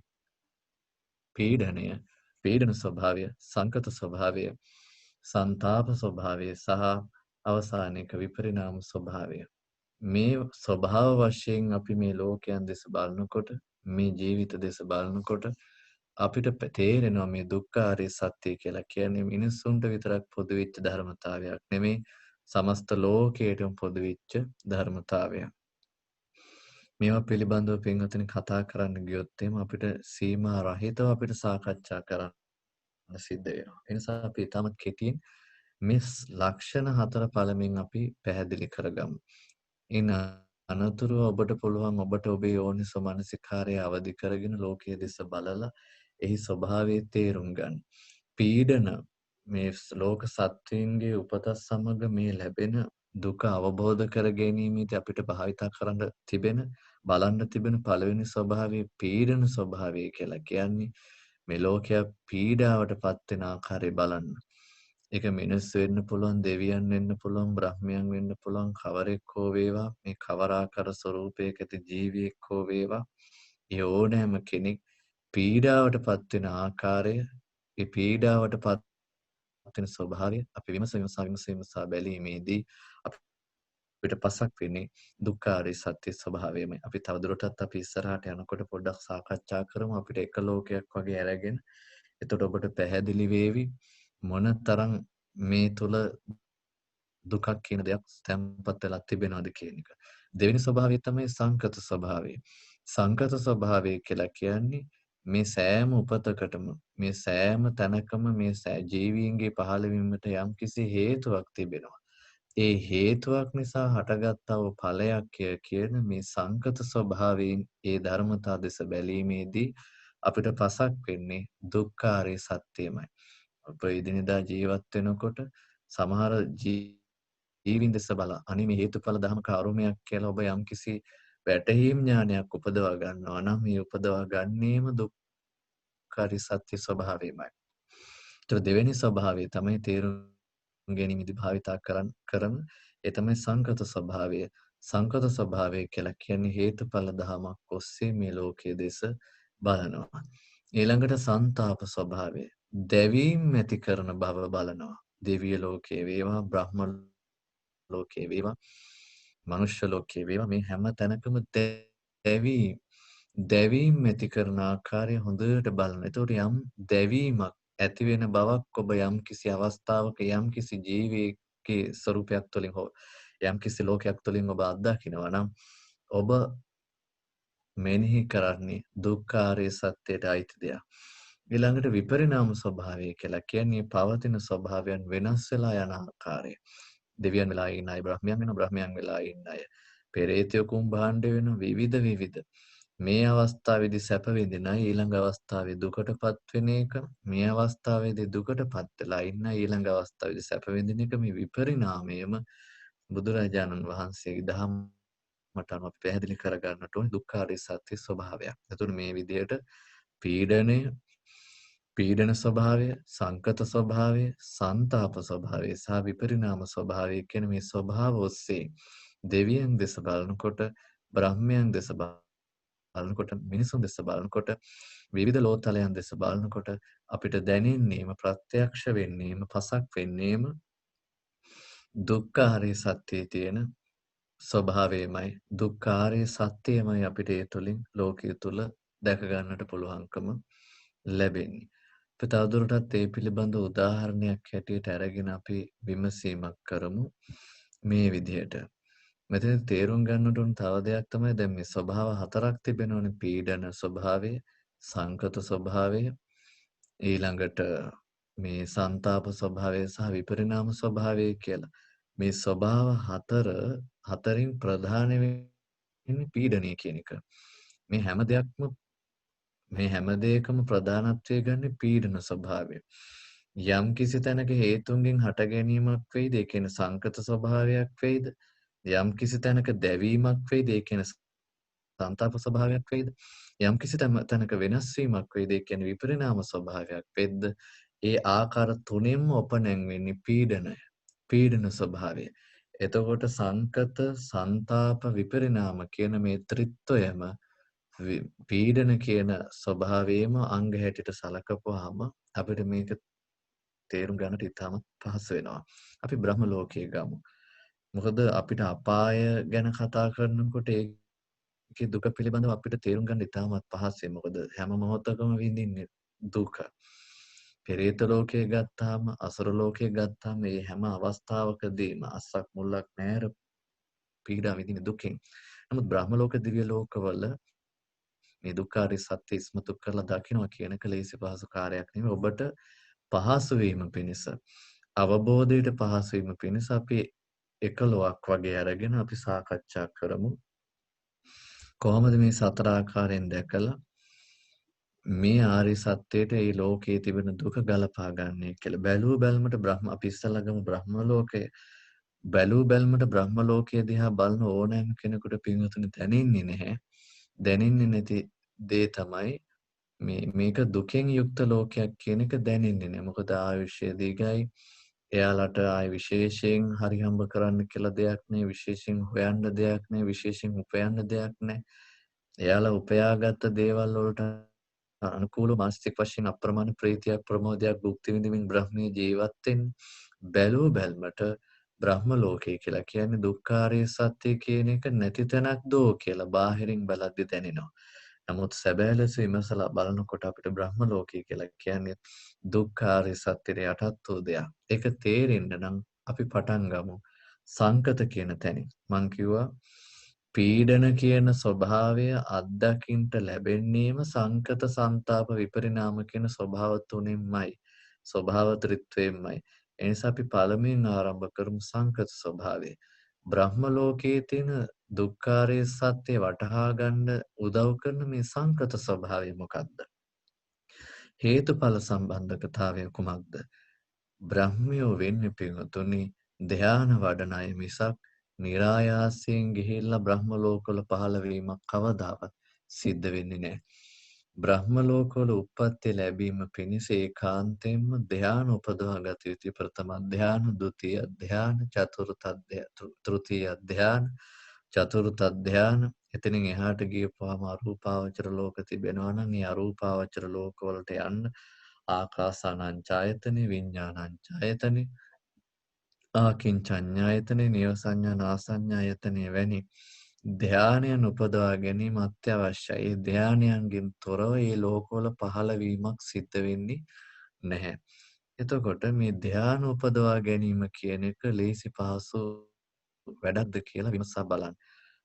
පීඩනය, පීඩන ස්වභාවය, සංකත ස්වභාවය, සංతాප ස්වභාවය සහ අවසානයේක විපරිණාම ස්වභාවය. මේ ස්වභාව වශයෙන් අපි මේ ලෝකයන් දෙස බලනකොට මේ ජීවිත දෙස බලනකොට අපිට තේරෙනවා මේ දුක්ඛාරය සත්‍ය කියලා කියන්නේ මිනිස්සුන්ට විතරක් පොදු වෙච්ච ධර්මතාවයක් නෙමෙයි සමස්ත ලෝකයටම පොදු වෙච්ච ධර්මතාවයක්. මේවා පිළිබඳව පින්වතුනි කතා කරන්න ගියොත් එහෙම අපිට සීමා රහිතව අපිට සාකච්ඡා කරන්න සිද්ධ වෙනවා. ඒ නිසා අපි ඊටමත් කෙටියෙන් මේ ලක්ෂණ 4 පළමුවෙන් අපි පැහැදිලි කරගමු. ඉන් අනතුරුව ඔබට පුළුවන් ඔබට ඔබේ යෝනිසෝ මනසිකාරය අවදි කරගෙන ලෝකයේ දෙස බලලා එහි ස්වභාවය තේරුම් ගන්න. පීඩන මේ ලෝක සත්වයන්ගේ උපතත් සමග මේ ලැබෙන දුක අවබෝධ කර ගැනීමේදී අපිට භාවිතා කරන්න තිබෙන බලන්න තිබෙන පළවෙනි ස්වභාවය පීඩන ස්වභාවය කියලා කියන්නේ මේ ලෝකයක් පීඩාවට පත් වෙන ආකාරය බලන්න. ඒක මිනිස්සු වෙන්න පුළුවන්, දෙවියන් වෙන්න පුළුවන්, බ්‍රහ්මයන් වෙන්න පුළුවන්, කවරෙක් හෝ වේවා, මේ කවර ආකාර ස්වરૂපයක ඇති ජීවියෙක් හෝ වේවා, ඒ ඕනෑම කෙනෙක් පීඩාවට පත් වෙන ආකාරය, ඒ පීඩාවට පත් වෙන ස්වභාවය අපි විමසා බැලීමේදී අපිට පසක් වෙන්නේ දුක්ඛාරය සත්‍ය ස්වභාවයමයි. අපි තවදුරටත් අපි ඉස්සරහට යනකොට පොඩ්ඩක් සාකච්ඡා කරමු අපිට එක ලෝකයක් වගේ අරගෙන. එතකොට ඔබට පැහැදිලි වේවි මොනතරම් මේ තුල දුකක් කියන දෙයක් තැම්පත් වෙලා තිබෙනවද කියන එක. දෙවෙනි ස්වභාවය තමයි සංකත ස්වභාවය. සංකත ස්වභාවය කියලා කියන්නේ මේ සෑම උපතකටම මේ සෑම තැනකම මේ ජීවීන්ගේ පහළ වීමට යම්කිසි හේතුවක් තිබෙනවා. ඒ හේතුවක් නිසා හටගත්තා වූ ඵලයක් කියන මේ සංකත ස්වභාවයෙන් ඒ ධර්මතා දෙස බැලීමේදී අපිට පසක් වෙන්නේ දුක්ඛාරය සත්‍යමයි. අප එදිනෙදා ජීවත් වෙනකොට සමහර ජීවින් දෙස බලා අනේ මේ හේතුඵල ධම කර්මයක් කියලා ඔබ යම්කිසි වැටහීම් ඥානයක් උපදවා ගන්නවා නම් මේ උපදවා ගන්නේම දුක්ඛාරය සත්‍ය ස්වභාවයමයි. ඒතර දෙවෙනි ස්වභාවය තමයි තේරුම් ගැනීමේදී භාවිතා කරන ඒ තමයි සංකත ස්වභාවය. සංකත ස්වභාවය කියලා කියන්නේ හේතුඵල ධමයක් ඔස්සේ මේ ලෝකයේ දෙස බලනවා. ඊළඟට සන්තාප ස්වභාවය. දැවීම් ඇති කරන බව බලනවා. දිව්‍ය ලෝකයේ වේවා, බ්‍රහ්ම ලෝකයේ වේවා, මනුෂ්‍ය ලෝකයේ වේවා මේ හැම තැනකම දැවීම් ඇති කරන ආකාරය හොඳට බලන්න. ඒතකොට යම් දැවීමක් ඇති වෙන බවක් ඔබ යම් කිසි අවස්ථාවක යම් කිසි ජීවියෙකුගේ ස්වරූපයක් තුළින් හෝ යම් කිසි ලෝකයක් තුළින් ඔබ අත්දකිනවා නම් ඔබ මෙනෙහි කරන්නේ දුක්ඛාරය සත්‍යයට අයිති දෙයක්. ඊළඟට විපරිණාම ස්වභාවය කියලා කියන්නේ පවතින ස්වභාවයන් වෙනස් වෙලා යන ආකාරය. දෙවියන් වෙලා ඉන්න අය බ්‍රහ්මයන් වෙනවා, බ්‍රහ්මයන් වෙලා ඉන්න අය පෙරේතයෝ කුම්භාණ්ඩ වෙනවා, විවිධ මේ අවස්ථාවේදී සැප විඳින අය ඊළඟ අවස්ථාවේ දුකටපත් වෙන එක, මේ අවස්ථාවේදී දුකටපත් වෙලා ඉන්න ඊළඟ අවස්ථාවේදී සැප විඳින එක මේ විපරිණාමයම බුදුරජාණන් වහන්සේගේ දහම් මට අනුව පැහැදිලි කරගන්නට ඕනේ දුක්ඛාරය සත්‍ය ස්වභාවයක්. එතකොට මේ විදිහට පීඩනය, පීඩන ස්වභාවය, සංකත ස්වභාවය, සන්තාප ස්වභාවය සහ විපරිණාම ස්වභාවය කියන මේ ස්වභාව ඔස්සේ දෙවියන් දෙස බලනකොට, බ්‍රහ්මයන් දෙස බලනකොට, මිනිසුන් දෙස බලනකොට, විවිධ ලෝතලයන් දෙස බලනකොට අපිට දැනෙන්නේම ප්‍රත්‍යක්ෂ වෙන්නේම පසක් වෙන්නේම දුක්ඛාරය සත්‍යයේ තියෙන ස්වභාවයමයි දුක්ඛාරය සත්‍යයමයි අපිට ඒ තුළින් ලෝකයේ තුල දැක ගන්නට පුළුවන්කම ලැබෙන්නේ. අපි තවදුරටත් ඒ පිළිබඳ උදාහරණයක් හැටියට අරගෙන අපි විමසීමක් කරමු මේ විදිහට. මෙතන තේරුම් ගන්නට උන් තව දෙයක් තමයි දැන් මේ ස්වභාව හතරක් තිබෙනවනේ පීඩන ස්වභාවය, සංකත ස්වභාවය, ඊළඟට මේ සන්තාප ස්වභාවය සහ විපරිණාම ස්වභාවය කියලා. මේ ස්වභාව හතරින් ප්‍රධාන වෙන්නේ පීඩනය කියන එක. මේ හැම දෙයකම ප්‍රධානත්වය ගන්න පීඩන ස්වභාවය. යම් කිසි තැනක හේතුන්ගෙන් හට ගැනීමක් වෙයිද ඒ කියන්නේ සංකත ස්වභාවයක් වෙයිද? යම් කිසි තැනක දැවීමක් වෙයිද ඒ කියන්නේ සන්තාප ස්වභාවයක් වෙයිද? යම් කිසි තැනක වෙනස් වීමක් වෙයිද ඒ කියන්නේ විපරිණාම ස්වභාවයක් වෙද්ද? ඒ ආකාර තුනෙන්ම උපනැන් වෙන්නේ පීඩන ස්වභාවය. එතකොට සංකත, සන්තාප, විපරිණාම කියන මේ ත්‍රිත්වයම පීඩන කියන ස්වභාවයේම අංග හැටියට සලකපුවාම අපිට මේක තේරුම් ගන්නට ඉතාමත් පහසු වෙනවා. අපි බ්‍රහ්ම ලෝකයේ ගමු. මොකද අපිට අපාය ගැන කතා කරනකොට ඒකේ දුක පිළිබඳව අපිට තේරුම් ගන්න ඉතාමත් පහසුයි. මොකද හැම මොහොතකම විඳින්නේ දුක. පෙරේත ලෝකයේ ගත්තාම අසුර ලෝකයේ ගත්තාම මේ හැම අවස්ථාවකදීම අස්සක් මුල්ලක් නැර පීඩා විඳින දුකෙන්. නමුත් බ්‍රහ්ම ලෝක දිව්‍ය ලෝකවල මේ දුක්ඛාරිය සත්‍ය ඉස්මතු කරලා දකිනවා කියන එක ලේසි පහසු කාර්යයක් නෙවෙයි. ඔබට පහසු වීම පිණිස අවබෝධයට පහසු වීම පිණිස අපි 11ක් වගේ අරගෙන අපි සාකච්ඡා කරමු. කොහොමද මේ සතර ආකාරයෙන් දැකලා මේ ආර්ය සත්‍යයට මේ ලෝකයේ තිබෙන දුක ගලපා ගන්න කියලා. බැලූ බැල්මට අපි ඉස්සලා ගමු බ්‍රහ්ම ලෝකය. බැලූ බැල්මට බ්‍රහ්ම ලෝකයේ දිහා බලන ඕනෑම කෙනෙකුට පින්වතුනි දැනෙන්නේ නැහැ. දැනෙන්නේ නැති දේ තමයි මේක දුකෙන් යුක්ත ලෝකයක් කියන එක දැනෙන්නේ නැහැ. මොකද ආයුෂය දිගයි. එයාලට ආය විශේෂයෙන් හරි හම්බ කරන්න කියලා දෙයක් නැහැ. විශේෂයෙන් හොයන්න දෙයක් නැහැ. විශේෂයෙන් උපයන්න දෙයක් නැහැ. එයාලා උපයාගත්ත දේවල් වලට අනුකූල මානසික වශයෙන් අප්‍රමාණ ප්‍රීතියක් ප්‍රමෝදයක් භුක්ති විඳින්මින් බ්‍රහ්මී ජීවත් වෙන්න බැලූ බැල්මට බ්‍රහ්ම ලෝකය කියලා කියන්නේ දුක්ඛාරිය සත්‍ය කියන එක නැති තැනක් දෝ කියලා බාහිරින් බලද්දි දැනෙනවා. නමුත් සැබෑ ලෙස විමසලා බලනකොට අපිට බ්‍රහ්ම ලෝකය කියලා කියන්නේ දුක්ඛාරිය සත්‍යෙට යටත් වූ දෙයක්. ඒක තේරෙන්න නම් අපි පටන් ගමු සංකත කියන තැනින්. මං කිව්වා පීඩන කියන ස්වභාවය අත්දකින්ට ලැබෙන්නේම සංකත සංතාප විපරිණාම කියන ස්වභාව තුනෙන්මයි. ස්වභාව ත්‍රිත්වයෙන්මයි. ඒ නිසා අපි පළමුවෙන් ආරම්භ කරමු සංකත ස්වභාවය. බ්‍රහ්ම ලෝකයේ තියෙන දුක්ඛාරය සත්‍ය වටහා ගන්න උදව් කරන මේ සංකත ස්වභාවය මොකක්ද? හේතුඵල සම්බන්ධකතාවය කුමක්ද? බ්‍රහ්මයෝ වෙන්නේ පින්වතුනි ධ්‍යාන වඩන අය මිසක් નિરાයාසයෙන් ගිහිල්ලා බ්‍රහ්ම ලෝකවල පහළ වීමක් කවදාවත් සිද්ධ වෙන්නේ නැහැ. බ්‍රහ්ම ලෝකවල උප්පත්ති ලැබීම පිණිස ඒකාන්තයෙන්ම ධ්‍යාන උපදවා ගත යුතුයි. ප්‍රථම ධ්‍යාන, ဒုတိ ධ්‍යාන, චතුර්ථ තෘතීය ධ්‍යාන, චතුර්ථ ධ්‍යාන. එතනින් එහාට ගියපුවාම අරූපාවචර ලෝක තිබෙනවා නම් ඒ අරූපාවචර ලෝකවලට යන්න ආකාසානංචායතනෙ, විඤ්ඤාණංචායතනෙ, ආකින්චඤ්ඤායතනෙ, නියසඤ්ඤා නාසඤ්ඤායතනෙ වැනි ධානයන් උපදවා ගැනීම අත්‍යවශ්‍යයි. ඒ ධානයන්ගෙන් තොරව මේ ලෝකවල පහළ වීමක් සිද්ධ වෙන්නේ නැහැ. එතකොට මේ ධාන උපදවා ගැනීම කියන එක ලේසි පහසු වැඩක්ද කියලා විමසා බලන්න.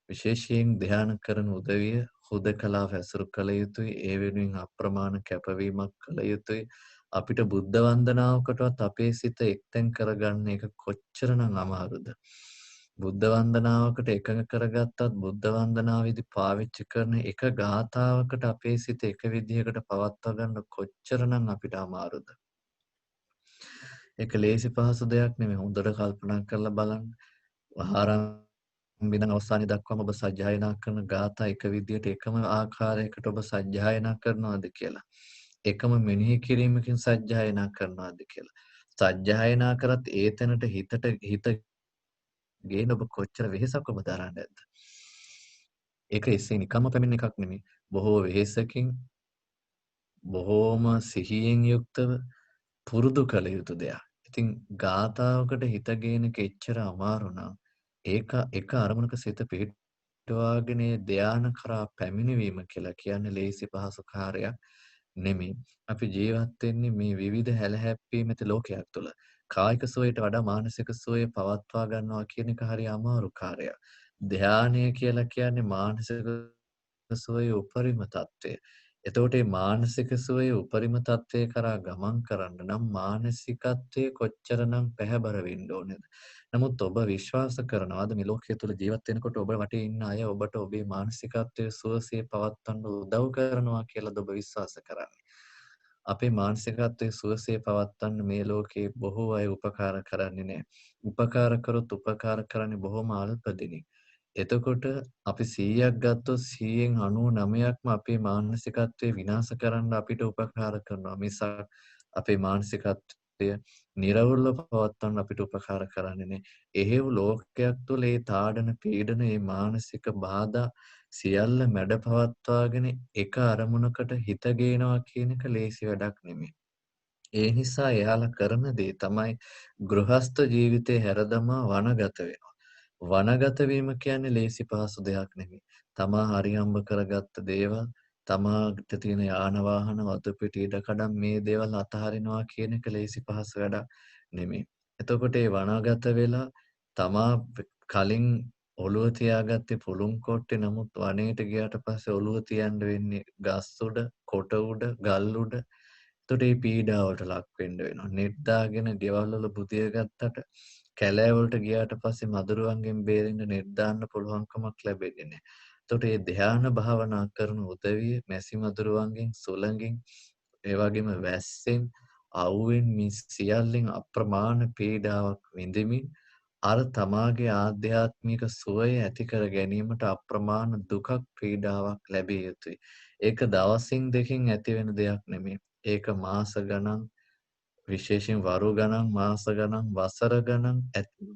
විශේෂයෙන් ධාන කරන උදවිය හුදකලාව ඇසුරු කළ යුතුයි. ඒ වෙනුවෙන් අප්‍රමාණ කැපවීමක් කළ යුතුයි. අපිට බුද්ධ වන්දනාවකටවත් අපේ සිත එක්තෙන් කරගන්න එක කොච්චරනම් අමාරුද? බුද්ධ වන්දනාවකට එකඟ කරගත්තත් බුද්ධ වන්දනාවේදී පාවිච්චි කරන එක ගාථාවකට අපේ සිත එක විදිහකට පවත්වා ගන්න කොච්චරනම් අපිට අමාරුද? ඒක ලේසි පහසු දෙයක් නෙමෙයි. හොඳට කල්පනා කරලා බලන්න. ආරම්භින අවසානයේ දක්වාම ඔබ සජ්ජායනා කරන ගාථා එක විදිහට එකම ආකාරයකට ඔබ සජ්ජායනා කරනවාද කියලා. එකම මෙනෙහි කිරීමකින් සජ්ජායනා කරනවාද කියලා. සජ්ජායනා කරත් ඒ තැනට හිත ගේන ඔබ කොච්චර වෙහෙසක් ඔබ දරන්නේ නැද්ද? ඒක එසේ නිකම්ම පැමිණෙන එකක් නෙමෙයි. බොහෝ වෙහෙසකින් බොහෝම සිහියෙන් යුක්තව පුරුදු කළ යුතු දෙයක්. ඉතින් ගාථාවකට හිත ගේන එක එච්චර අමාරු නම් ඒක එක අරමුණක සිත පිහිටවාගෙන ධානය කරා පැමිණවීම කියලා කියන්නේ ලේසි පහසු කාර්යයක් නෙමෙයි. අපි ජීවත් වෙන්නේ මේ විවිධ හැලහැප්පීම් ඇති ලෝකයක් තුළ. කායික සුවයට වඩා මානසික සුවය පවත්වා ගන්නවා කියන එක හරි අමාරු කාර්යයක්. ධානය කියලා කියන්නේ මානසික සුවයේ උපරිම తත්වය. එතකොට මේ මානසික සුවයේ උපරිම తත්වය කරා ගමන් කරන්න නම් මානසිකත්වයේ කොච්චරනම් පැහැබර වෙන්න ඕනේද? නමුත් ඔබ විශ්වාස කරනවාද මේ ලෝකයේ තුල ජීවත් වෙනකොට ඔබ වටේ ඉන්න අය ඔබට ඔබේ මානසිකත්වයේ සුවසේ පවත්වන්න උදව් කරනවා කියලාද ඔබ විශ්වාස කරන්නේ? අපේ මානසිකත්වයේ සුවසේ පවත්වන්න මේ ලෝකේ බොහෝ අය උපකාර කරන්නේ නැහැ. උපකාර කරොත් උපකාර කරන්නේ බොහොම අල්ප දෙනෙක්. එතකොට අපි 100ක් ගත්තොත් 100න් 99ක්ම අපේ මානසිකත්වය විනාශ කරන්න අපිට උපකාර කරනවා මිසක් අපේ මානසිකත්වය නිර්වෘල්ව පවත්වන්න අපිට උපකාර කරන්නේ නැහැ. එහෙව් ලෝකයක් තුළ ඒ තාඩන පීඩන ඒ මානසික බාධා සියල්ල මැඩ පවත්වාගෙන එක අරමුණකට හිත ගේනවා කියන එක ලේසි වැඩක් නෙමෙයි. ඒ නිසා එයාලා කරන දේ තමයි ගෘහස්ත ජීවිතේ හැරදමා වනගත වෙනවා. වනගත වීම කියන්නේ ලේසි පහසු දෙයක් නෙමෙයි. තමා හරි හම්බ කරගත්ත දේවල් තමාට තියෙන යාන වාහන වතු පිටි ඉඩකඩම් මේ දේවල් අතහරිනවා කියන එක ලේසි පහසු වැඩක් නෙමෙයි. එතකොට ඒ වනාගත වෙලා තමා කලින් ඔළුව තියාගත්තේ පුළුන් කොට්ටේ. නමුත් වනයේට ගියාට පස්සේ ඔළුව තියන්න වෙන්නේ ගස් උඩ, කොට උඩ, ගල් උඩ. එතකොට මේ පීඩාවට ලක් වෙන්න වෙනවා. නෙට් දාගෙන ගෙවල් වල බුදිය ගත්තට කැලෑ වලට ගියාට පස්සේ මදුරුවන්ගෙන් බේරෙන්න නෙට් දාන්න පුළුවන්කමක් ලැබෙන්නේ නැහැ. එතකොට මේ ධ්‍යාන භාවනා කරන උදවිය මැසි මදුරුවන්ගෙන්, සුළඟින්, ඒ වගේම වැස්සෙන්, අවුවෙන් මේ සියල්ලෙන් අප්‍රමාණ පීඩාවක් විඳිමින් අර තමාගේ ආධ්‍යාත්මික සුවය ඇති කර ගැනීමට අප්‍රමාණ දුකක් පීඩාවක් ලැබිය යුතුයි. ඒක දවසින් දෙකකින් ඇති වෙන දෙයක් නෙමෙයි. ඒක මාස ගණන්, විශේෂයෙන් වරු ගණන්, මාස ගණන්, වසර ගණන්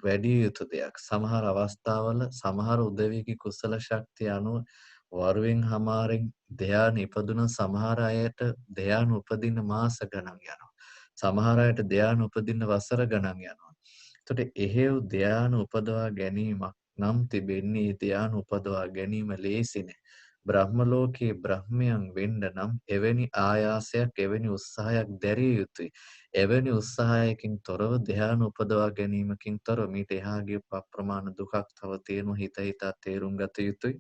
වැඩි යුතු දෙයක්. සමහර අවස්ථාවල සමහර උදවියගේ කුසල ශක්තිය අනුව වරුවෙන් හමාරෙන් ධ්‍යාන ඉපදුන සමහර අයට ධ්‍යාන උපදින්න මාස ගණන් යනවා. සමහර අයට ධ්‍යාන උපදින්න වසර ගණන් යනවා. එතකොට එහෙව් ධ්‍යාන උපදවා ගැනීමක් නම් තිබෙන්නේ ධ්‍යාන උපදවා ගැනීම ලේසි නෑ. බ්‍රහ්ම ලෝකයේ බ්‍රහ්මයන් වෙන්න නම් එවැනි ආයාසයක්, එවැනි උත්සාහයක් දැරිය යුතුයි. එවැනි උත්සාහයකින් තොරව ධ්‍යාන උපදවා ගැනීමකින් තොරව මීට එහා ගියපු අප්‍රමාණ දුකක් තව තියෙනවා. හිත හිතා තේරුම් ගත යුතුයි.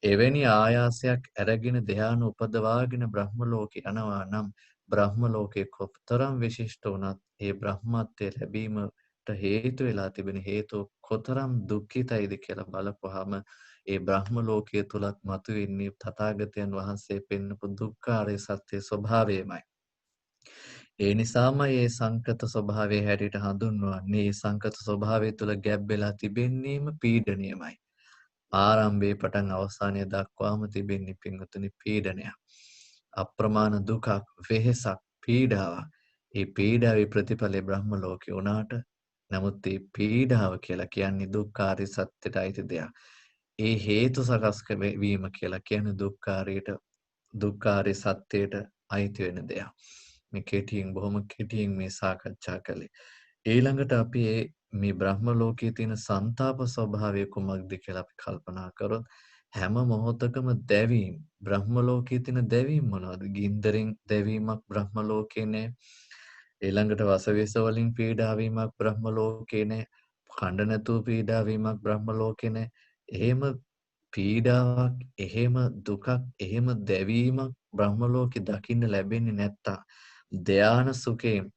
එවැනි ආයාසයක් අරගෙන ධ්‍යාන උපදවාගෙන බ්‍රහ්ම ලෝකේ යනවා නම් බ්‍රහ්ම ලෝකේ කොතරම් විශිෂ්ට වුණත් ඒ බ්‍රහ්මත්වයේ ලැබීමට හේතු වෙලා තිබෙන හේතුව කොතරම් දුක්ඛිතයිද කියලා බලපුවාම ඒ බ්‍රහ්ම ලෝකයේ තුලත් මතුවෙන්නේ තථාගතයන් වහන්සේ පෙන්වපු දුක්ඛාරය සත්‍ය ස්වභාවයමයි. ඒ නිසාම මේ සංකත ස්වභාවය හැටියට හඳුන්වන්නේ. මේ සංකත ස්වභාවය තුල ගැබ් වෙලා තිබෙන්නේම පීඩණයමයි. ආරම්භයේ පටන් අවසානය දක්වාම තිබෙන්නේ පින්වතුනි පීඩනයක්. අප්‍රමාණ දුකක්, වෙහෙසක්, පීඩාවක්. ඒ පීඩාවේ ප්‍රතිඵලය බ්‍රහ්ම ලෝකේ වුණාට නමුත් මේ පීඩාව කියලා කියන්නේ දුක්ඛාරය සත්‍යයට අයිති දෙයක්. ඒ හේතු සකස් වීම කියලා කියන්නේ දුක්ඛාරය සත්‍යයට අයිති වෙන දෙයක්. මේ කෙටියෙන් බොහොම කෙටියෙන් මේ සාකච්ඡා කළේ. ඊළඟට අපි මේ බ්‍රහ්ම ලෝකයේ තියෙන ਸੰతాප ස්වභාවය කුමක්ද කියලා අපි කල්පනා කරොත් හැම මොහොතකම දැවීම බ්‍රහ්ම ලෝකයේ තියෙන දැවීම මොනවද? ගින්දරෙන් දැවීමක් බ්‍රහ්ම ලෝකේ නෑ. ඊළඟට වසවිස වලින් පීඩා වීමක් බ්‍රහ්ම ලෝකේ නෑ. කණ්ඩ නැතුව පීඩා වීමක් බ්‍රහ්ම ලෝකේ නෑ. එහෙම පීඩාවක්, එහෙම දුකක්, එහෙම දැවීමක් බ්‍රහ්ම ලෝකේ දකින්න ලැබෙන්නේ නැත්තා. ධානා සුඛයෙන්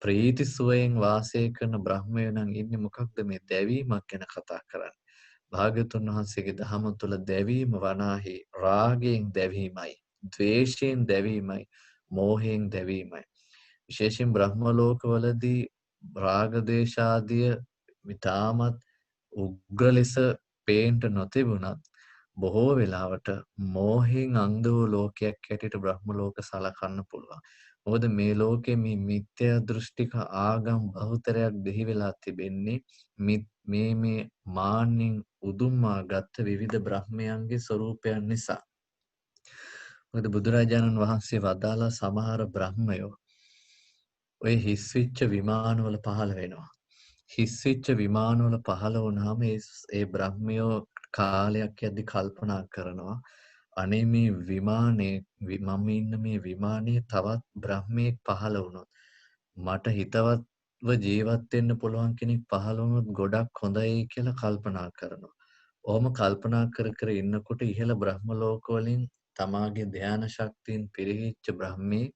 ප්‍රීති සුවයෙන් වාසය කරන බ්‍රහ්මයෝ නම් ඉන්නේ මොකක්ද මේ දැවීමක් ගැන කතා කරන්නේ. භාග්‍යතුන් වහන්සේගේ දහම තුල දැවීම වනාහි රාගයෙන් දැවීමයි, ද්වේෂයෙන් දැවීමයි, මෝහයෙන් දැවීමයි. විශේෂයෙන් බ්‍රහ්ම ලෝකවලදී රාග දේශ ආදිය විතාමත් උග්‍ර ලෙස පේන්ට නොතිබුණත් බොහෝ වෙලාවට මෝහයෙන් අන්ධ වූ ලෝකයක් හැටියට බ්‍රහ්ම ලෝක සලකන්න පුළුවන්. මොකද මේ ලෝකේ මේ මිත්‍යා දෘෂ්ටික ආගම් බහුතරයක් බිහි වෙලා තිබෙන්නේ මේ මාන්නෙන් උදුම්මා ගත්ත විවිධ බ්‍රහ්මයන්ගේ ස්වરૂපයන් නිසා. මොකද බුදුරජාණන් වහන්සේ වදාලා සමහර බ්‍රහ්මයෝ ඔය හිස් වෙච්ච විමානවල පහළ වෙනවා. හිස් වෙච්ච විමානවල පහළ වුණාම ඒ බ්‍රහ්මයෝ කාලයක් යද්දි කල්පනා කරනවා අනේ මේ විමානේ මම ඉන්න මේ විමානයේ තවත් බ්‍රහ්මයෙක් පහළ වුණොත් මට හිතවත්ව ජීවත් වෙන්න පුළුවන් කෙනෙක් පහළ වුණොත් ගොඩක් හොඳයි කියලා කල්පනා කරනවා. ඔහොම කල්පනා කර කර ඉන්නකොට ඉහළ බ්‍රහ්ම ලෝක වලින් තමාගේ ධාන ශක්තියෙන් පිරිහිච්ච බ්‍රහ්මී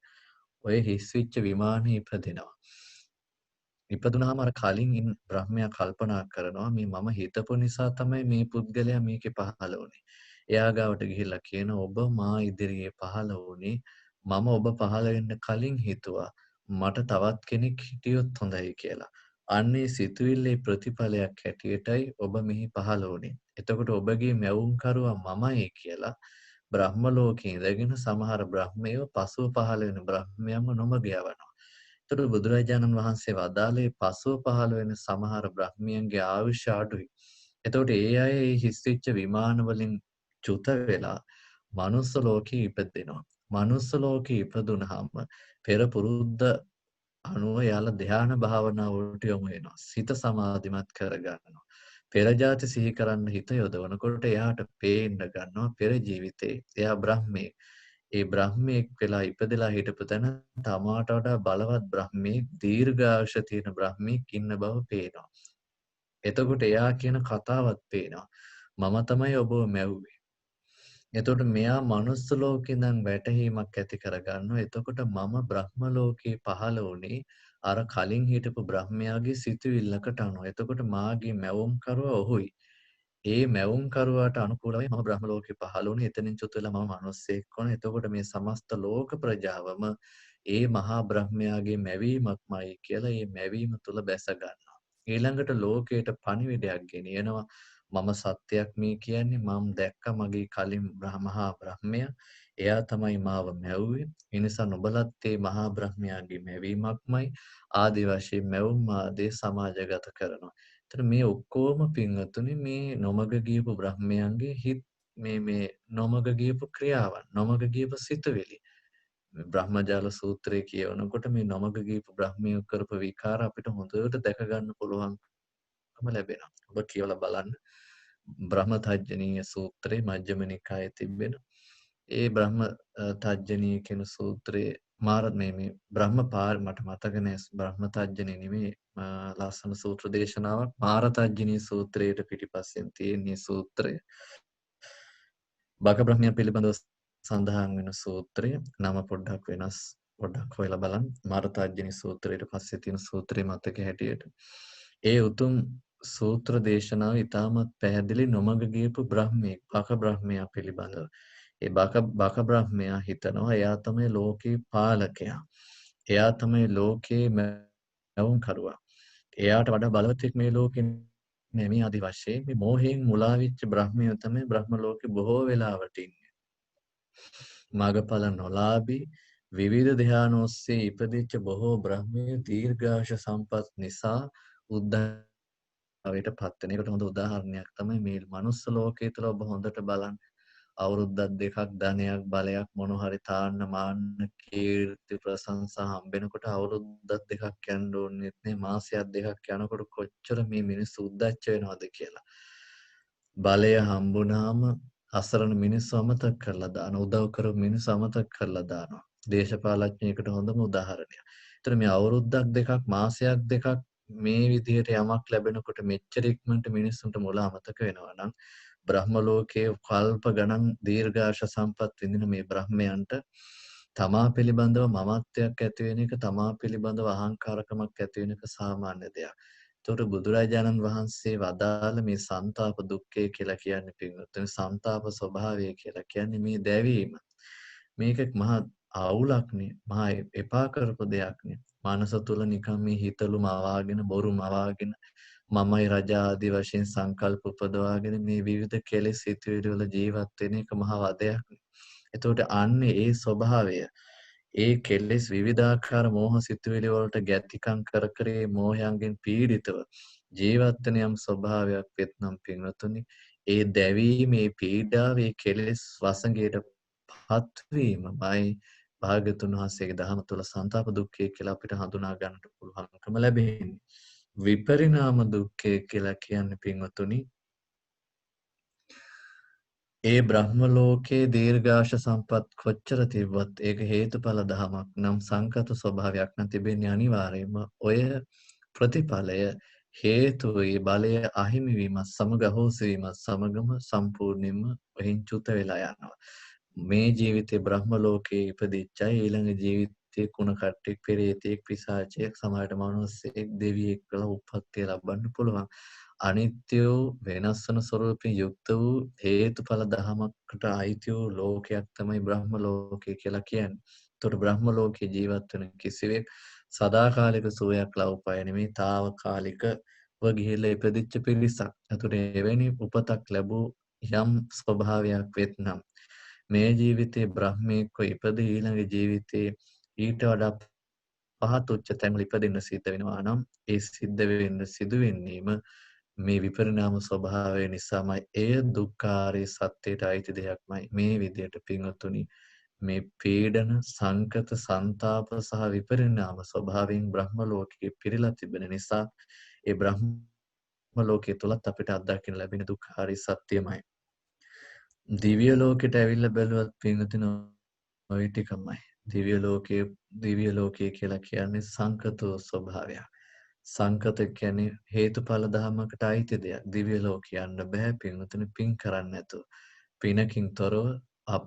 ඔය හිස් වෙච්ච විමානයේ ඉපදිනවා. ඉපදුනහම අර කලින් බ්‍රහ්මයා කල්පනා කරනවා මේ මම හිතපු නිසා තමයි මේ පුද්ගලයා මේකේ පහළ වුනේ. එයා ගාවට ගිහිල්ලා කියන ඔබ මා ඉදිරියේ පහළ වුනේ මම ඔබ පහළ වෙන්න කලින් හිතුවා මට තවත් කෙනෙක් හිටියොත් හොඳයි කියලා. අන්නේ සිතුවිල්ලේ ප්‍රතිඵලයක් හැටියටයි ඔබ මෙහි පහළ වුනේ. එතකොට ඔබගේ මැවුම්කරුවා මමයි කියලා බ්‍රහ්ම ලෝකේ ඉඳගෙන සමහර බ්‍රහ්මයෝ පසුව පහළ වෙන බ්‍රහ්මයන්ව නොමග යවනවා. එතකොට බුදුරජාණන් වහන්සේ වදාළේ පසුව පහළ වෙන සමහර බ්‍රහ්මයන්ගේ ආයුෂ අඩුයි. එතකොට ඒ අය මේ හිස් වෙච්ච විමාන වලින් චුත වෙලා මනුස්ස ලෝකේ ඉපදෙනවා. මනුස්ස ලෝකේ ඉපදුනහම පෙර පුරුද්ද අනුව යාලා ධ්‍යාන භාවනාව වලට යොමු වෙනවා. සිත සමාධිමත් කරගන්නවා. පෙර ජාති සිහි කරන්න හිත යොදවනකොට එයාට පේන්න ගන්නවා පෙර ජීවිතේ එයා බ්‍රහ්මේ. ඒ බ්‍රහ්මයෙක් වෙලා ඉපදලා හිටපු තැන තමාට වඩා බලවත් බ්‍රහ්මයෙක් දීර්ඝායුෂ තියෙන බ්‍රහ්මයෙක් ඉන්න බව පේනවා. එතකොට එයා කියන කතාවත් පේනවා. මම තමයි ඔබව මැව්වේ. එතකොට මෙයා මනුස්ස ලෝකේ ඉඳන් වැටහීමක් ඇති කරගන්නවා. එතකොට මම බ්‍රහ්ම ලෝකේ පහළ වුණේ අර කලින් හිටපු බ්‍රහ්මයාගේ සිතුවිල්ලකට අනුව. එතකොට මාගේ මැවුම් කරුවා ඔහුයි. ඒ මැවුම් කරුවාට අනුකූලවයි මම බ්‍රහ්ම ලෝකේ පහළ වුණේ. එතනින් චුත වෙලා මම මිනිස්සෙක් වුණා. එතකොට මේ සමස්ත ලෝක ප්‍රජාවම ඒ මහා බ්‍රහ්මයාගේ මැවීමක්මයි කියලා මේ මැවීම තුල බැස ගන්නවා. ඊළඟට ලෝකයට පණිවිඩයක් ගෙනියනවා. මම සත්‍යයක් මේ කියන්නේ මම දැක්ක මගේ කලින් මහා බ්‍රහ්මයා. එයා තමයි මාව මැව්වේ. ඒ නිසා නුඹලත් මේ මහා බ්‍රහ්මයාගේ මැවීමක්මයි ආදි වශයෙන් මැවුම් ආදී සමාජගත කරනවා. එතන මේ ඔක්කොම පින්වතුනි මේ නොමග ගියපු බ්‍රහ්මයන්ගේ හිත් මේ නොමග ගියපු ක්‍රියාවන් නොමග ගියපු සිතුවිලි බ්‍රහ්මජාල සූත්‍රයේ කියවනකොට මේ නොමග ගියපු බ්‍රහ්මියෝ කරපු විකාර අපිට හොඳට දැක ගන්න පුළුවන්කම ලැබෙනවා. ඔබ කියවලා බලන්න. බ්‍රහ්මතජ්ජනීය සූත්‍රයේ මජ්ක්‍ධිම නිකායේ තිබෙන ඒ බ්‍රහ්ම තජ්ජනීය කියන සූත්‍රයේ මේ බ්‍රහ්ම පාර මට මතක නෑ බ්‍රහ්මතජ්ජනී නෙමෙයි ලස්සන සූත්‍ර දේශනාවක් මාරතජ්ජනී සූත්‍රයට පිටිපස්සෙන් තියෙන මේ සූත්‍රය. බක බ්‍රහ්මයන් පිළිබඳව සඳහන් වෙන සූත්‍රය නම පොඩ්ඩක් වෙනස් පොඩ්ඩක් හොයලා බලන්න මාරතජ්ජනී සූත්‍රයට පස්සේ තියෙන සූත්‍රයේ මතක හැටියට ඒ උතුම් සූත්‍ර දේශනාව ඉතාමත් පැහැදිලි නොමග ගියපු බ්‍රහ්මයෙක් බක බ්‍රහ්මයා පිළිබඳව. ඒ බක බ්‍රහ්මයා හිතනවා එයා තමයි ලෝකේ පාලකයා. එයා තමයි ලෝකේ මැවුම් කරුවා. එයාට වඩා බලවතෙක් මේ ලෝකේ නැමී ආදි වශයෙන් මේ මෝහයෙන් මුලා වෙච්ච බ්‍රහ්මයෝ තමයි බ්‍රහ්ම ලෝකේ බොහෝ වෙලාවට ඉන්නේ. මාර්ගඵල නොලාභී විවිධ ධ්‍යාන ඔස්සේ ඉපදිච්ච බොහෝ බ්‍රහ්මයෝ දීර්ඝාෂ සම්පත් නිසා උද්ධාවයට පත් වෙන. ඒකට හොඳ උදාහරණයක් තමයි මේ මනුස්ස ලෝකයේ තුල ඔබ හොඳට බලන්න. අවුරුද්දක් දෙකක් ධනයක් බලයක් මොන හරි තාන්න මාන්න කීර්ති ප්‍රශංසා හම්බෙනකොට අවුරුද්දක් දෙකක් යන්න ඕනෙත් නේ මාසයක් දෙකක් යනකොට කොච්චර මේ මිනිස්සු උද්දච්ච වෙනවද කියලා. බලය හම්බුනාම අසරණ මිනිස්සු අමතක කරලා දාන උදව් කරපු මිනිස්සු අමතක කරලා දානවා. දේශපාලඥයෙකුට හොඳම උදාහරණයක්. ඒතර මේ අවුරුද්දක් දෙකක් මාසයක් දෙකක් මේ විදිහට යමක් ලැබෙනකොට මෙච්චර ඉක්මනට මිනිස්සුන්ට මුල අමතක වෙනවා නම් බ්‍රහ්ම ලෝකයේ කල්ප ගණන් දීර්ඝාෂ සම්පත් විඳින මේ බ්‍රහ්මයන්ට තමා පිළිබඳව මමත්වයක් ඇති වෙන එක තමා පිළිබඳව අහංකාරකමක් ඇති වෙන එක සාමාන්‍ය දෙයක්. ඒතකොට බුදුරජාණන් වහන්සේ වදාළ මේ සන්තාප දුක්ඛය කියලා කියන්නේ පින්වත්නි සන්තාප ස්වභාවය කියලා කියන්නේ මේ දැවීම. මේක මහා අවුලක්නේ මහා එපා කරපු දෙයක්නේ. මානස තුල නිකන් මේ හිතලු මවාගෙන බොරු මවාගෙන මමයි රජා ආදී වශයෙන් සංකල්ප උපදවාගෙන මේ විවිධ කෙලෙස් හිතවිලි වල ජීවත් වෙන එක මහා වදයක්නේ. එතකොට අන්නේ ඒ ස්වභාවය ඒ කෙලෙස් විවිධාකාර මෝහ සිතුවිලි වලට ගැතිකම් කර කර මේ මෝහයන්ගෙන් පීඩිතව ජීවත් වෙන යම් ස්වභාවයක් වෙත්නම් පින්වතුනි ඒ දැවීමේ පීඩාවේ කෙලෙස් වසඟයට පත්වීමයි භාග්‍යතුන් වහන්සේගේ දහම තුළ සන්තාප දුක්ඛය කියලා අපිට හඳුනා ගන්නට පුළුවන්කම ලැබෙන්නේ. විපරිණාම දුක්ඛය කියලා කියන්නේ පින්වතුනි ඒ බ්‍රහ්ම ලෝකයේ දීර්ඝාෂ සම්පත් කොච්චර තිබ්බත් ඒක හේතුඵල ධමයක් නම් සංකත ස්වභාවයක් නම් තිබෙන්නේ අනිවාර්යයෙන්ම ඔය ප්‍රතිඵලය හේතුවේ බලය අහිමි වීමත් සමග අහෝසි වීමත් සමගම සම්පූර්ණයෙන්ම වහින් චුත වෙලා යනවා. මේ ජීවිතේ බ්‍රහ්ම ලෝකයේ ඉපදිච්චයි ඊළඟ ජීවිතේ කුණ කට්ටෙක් පෙරේතෙක් පිසාචයෙක් සමාජයට මිනිස්සෙක් දෙවියෙක් කියලා උප්පත්තිය ලබන්න පුළුවන්. අනිත්‍ය වූ වෙනස් වන ස්වરૂපයෙන් යුක්ත වූ හේතුඵල ධමයකට අයිති වූ ලෝකයක් තමයි බ්‍රහ්ම ලෝකය කියලා කියන්නේ. ඒතකොට බ්‍රහ්ම ලෝකේ ජීවත් වෙන කිසිවෙක් සදාකාලික සුවයක් ලවපය නෙමේ తాවකාලිකව ගිහිල්ලා ඉපදිච්ච පිරිසක්. ඒතකොට එවැනි උපතක් ලැබූ යම් ස්වභාවයක් වෙත්නම් මේ ජීවිතේ බ්‍රහ්මීකව ඉපදී ඊළඟ ජීවිතේ ඊට වඩා පහත් උච්ච තැන්වල ඉපදෙන්න සිද්ධ වෙනවා නම් ඒ සිද්ධ වෙන්න සිදු වෙන්නේම මේ විපරිණාම ස්වභාවය නිසාමයි එය දුක්ඛාරී සත්‍යයට අයිති දෙයක්මයි මේ විදියට පින්වතුනි මේ පීඩන සංකත ਸੰతాප සහ විපරිණාම ස්වභාවයෙන් බ්‍රහ්ම ලෝකයේ පිරීලා තිබෙන නිසා ඒ බ්‍රහ්ම ලෝකයේ තුලත් අපිට අත්දකින්න ලැබෙන දුක්ඛාරී සත්‍යමයි දිව්‍ය ලෝකෙට ඇවිල්ලා බැලුවත් පින්වතුනි ඔය ටිකමයි. දිව්‍ය ලෝකයේ කියලා කියන්නේ සංකතෝ ස්වභාවයක්. සංකත කියන්නේ හේතුඵල ධමයකට අයිති දෙයක්. දිව්‍ය ලෝක යන්න බෑ පින්වතුනි පින් කරන්නේ නැතුව. පිනකින් තොරව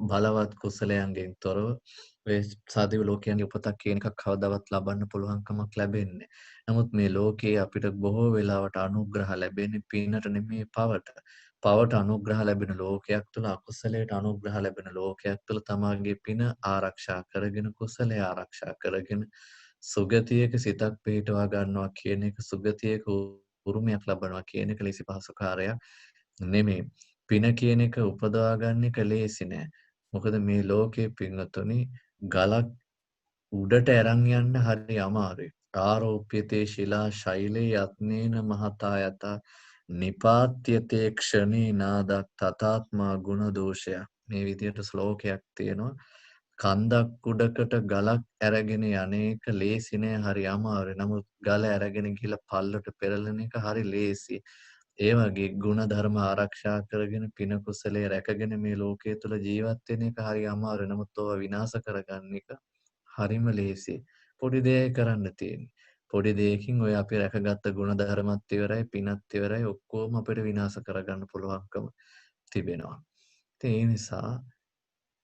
බලවත් කුසලයන්ගෙන් තොරව ඔය සාදිව්‍ය ලෝකයන්ගේ උපතක් කියන එකක් කවදාවත් ලබන්න පුළුවන්කමක් ලැබෙන්නේ. නමුත් මේ ලෝකයේ අපිට බොහෝ වෙලාවට අනුග්‍රහ ලැබෙන්නේ පිනට නෙමෙයි පවට. පවට අනුග්‍රහ ලැබෙන ලෝකයක් තුළ අකුසලයට අනුග්‍රහ ලැබෙන ලෝකයක් තුළ තමාගේ පින ආරක්ෂා කරගෙන කුසලය ආරක්ෂා කරගෙන සුගතියක සිතක් පිහිටවා ගන්නවා කියන එක සුගතියක උරුමයක් ලබනවා කියන එක ලෙසි පහසු කාර්යයක් නෙමෙයි. පින කියන එක උපදවා ගන්න එක ලේසි නෑ. මොකද මේ ලෝකේ පින්වතුනි ගලක් උඩට අරන් යන්න හරි අමාරුයි. ආරෝප්‍යතේ ශිලා ශෛලේ යත්නේන මහතා යත නිපාත්‍යතේ ක්ෂණේ නාදක් තතාත්මා ගුණ දෝෂය. මේ විදිහට ශ්ලෝකයක් තියෙනවා. කන්දක් උඩකට ගලක් අරගෙන යන්නේක ලේසි නෑ හරි අමාරුයි. නමුත් ගල අරගෙන ගිහලා පල්ලට පෙරලන එක හරි ලේසි. ඒ වගේ ගුණ ධර්ම ආරක්ෂා කරගෙන පින කුසලයේ රැකගෙන මේ ලෝකයේ තුල ජීවත් වෙන එක හරි අමාරුයි. නමුත් ඒවා විනාශ කරගන්න එක හරිම ලේසියි. පොඩි දෙයක් කරන්න තියෙන්නේ. පොඩි දෙයකින් ඔය අපි රැකගත්ත ගුණ ධර්මත් ඉවරයි, පිනත් ඉවරයි, ඔක්කොම අපිට විනාශ කරගන්න පුළුවන්කම තිබෙනවා. ඉතින් ඒ නිසා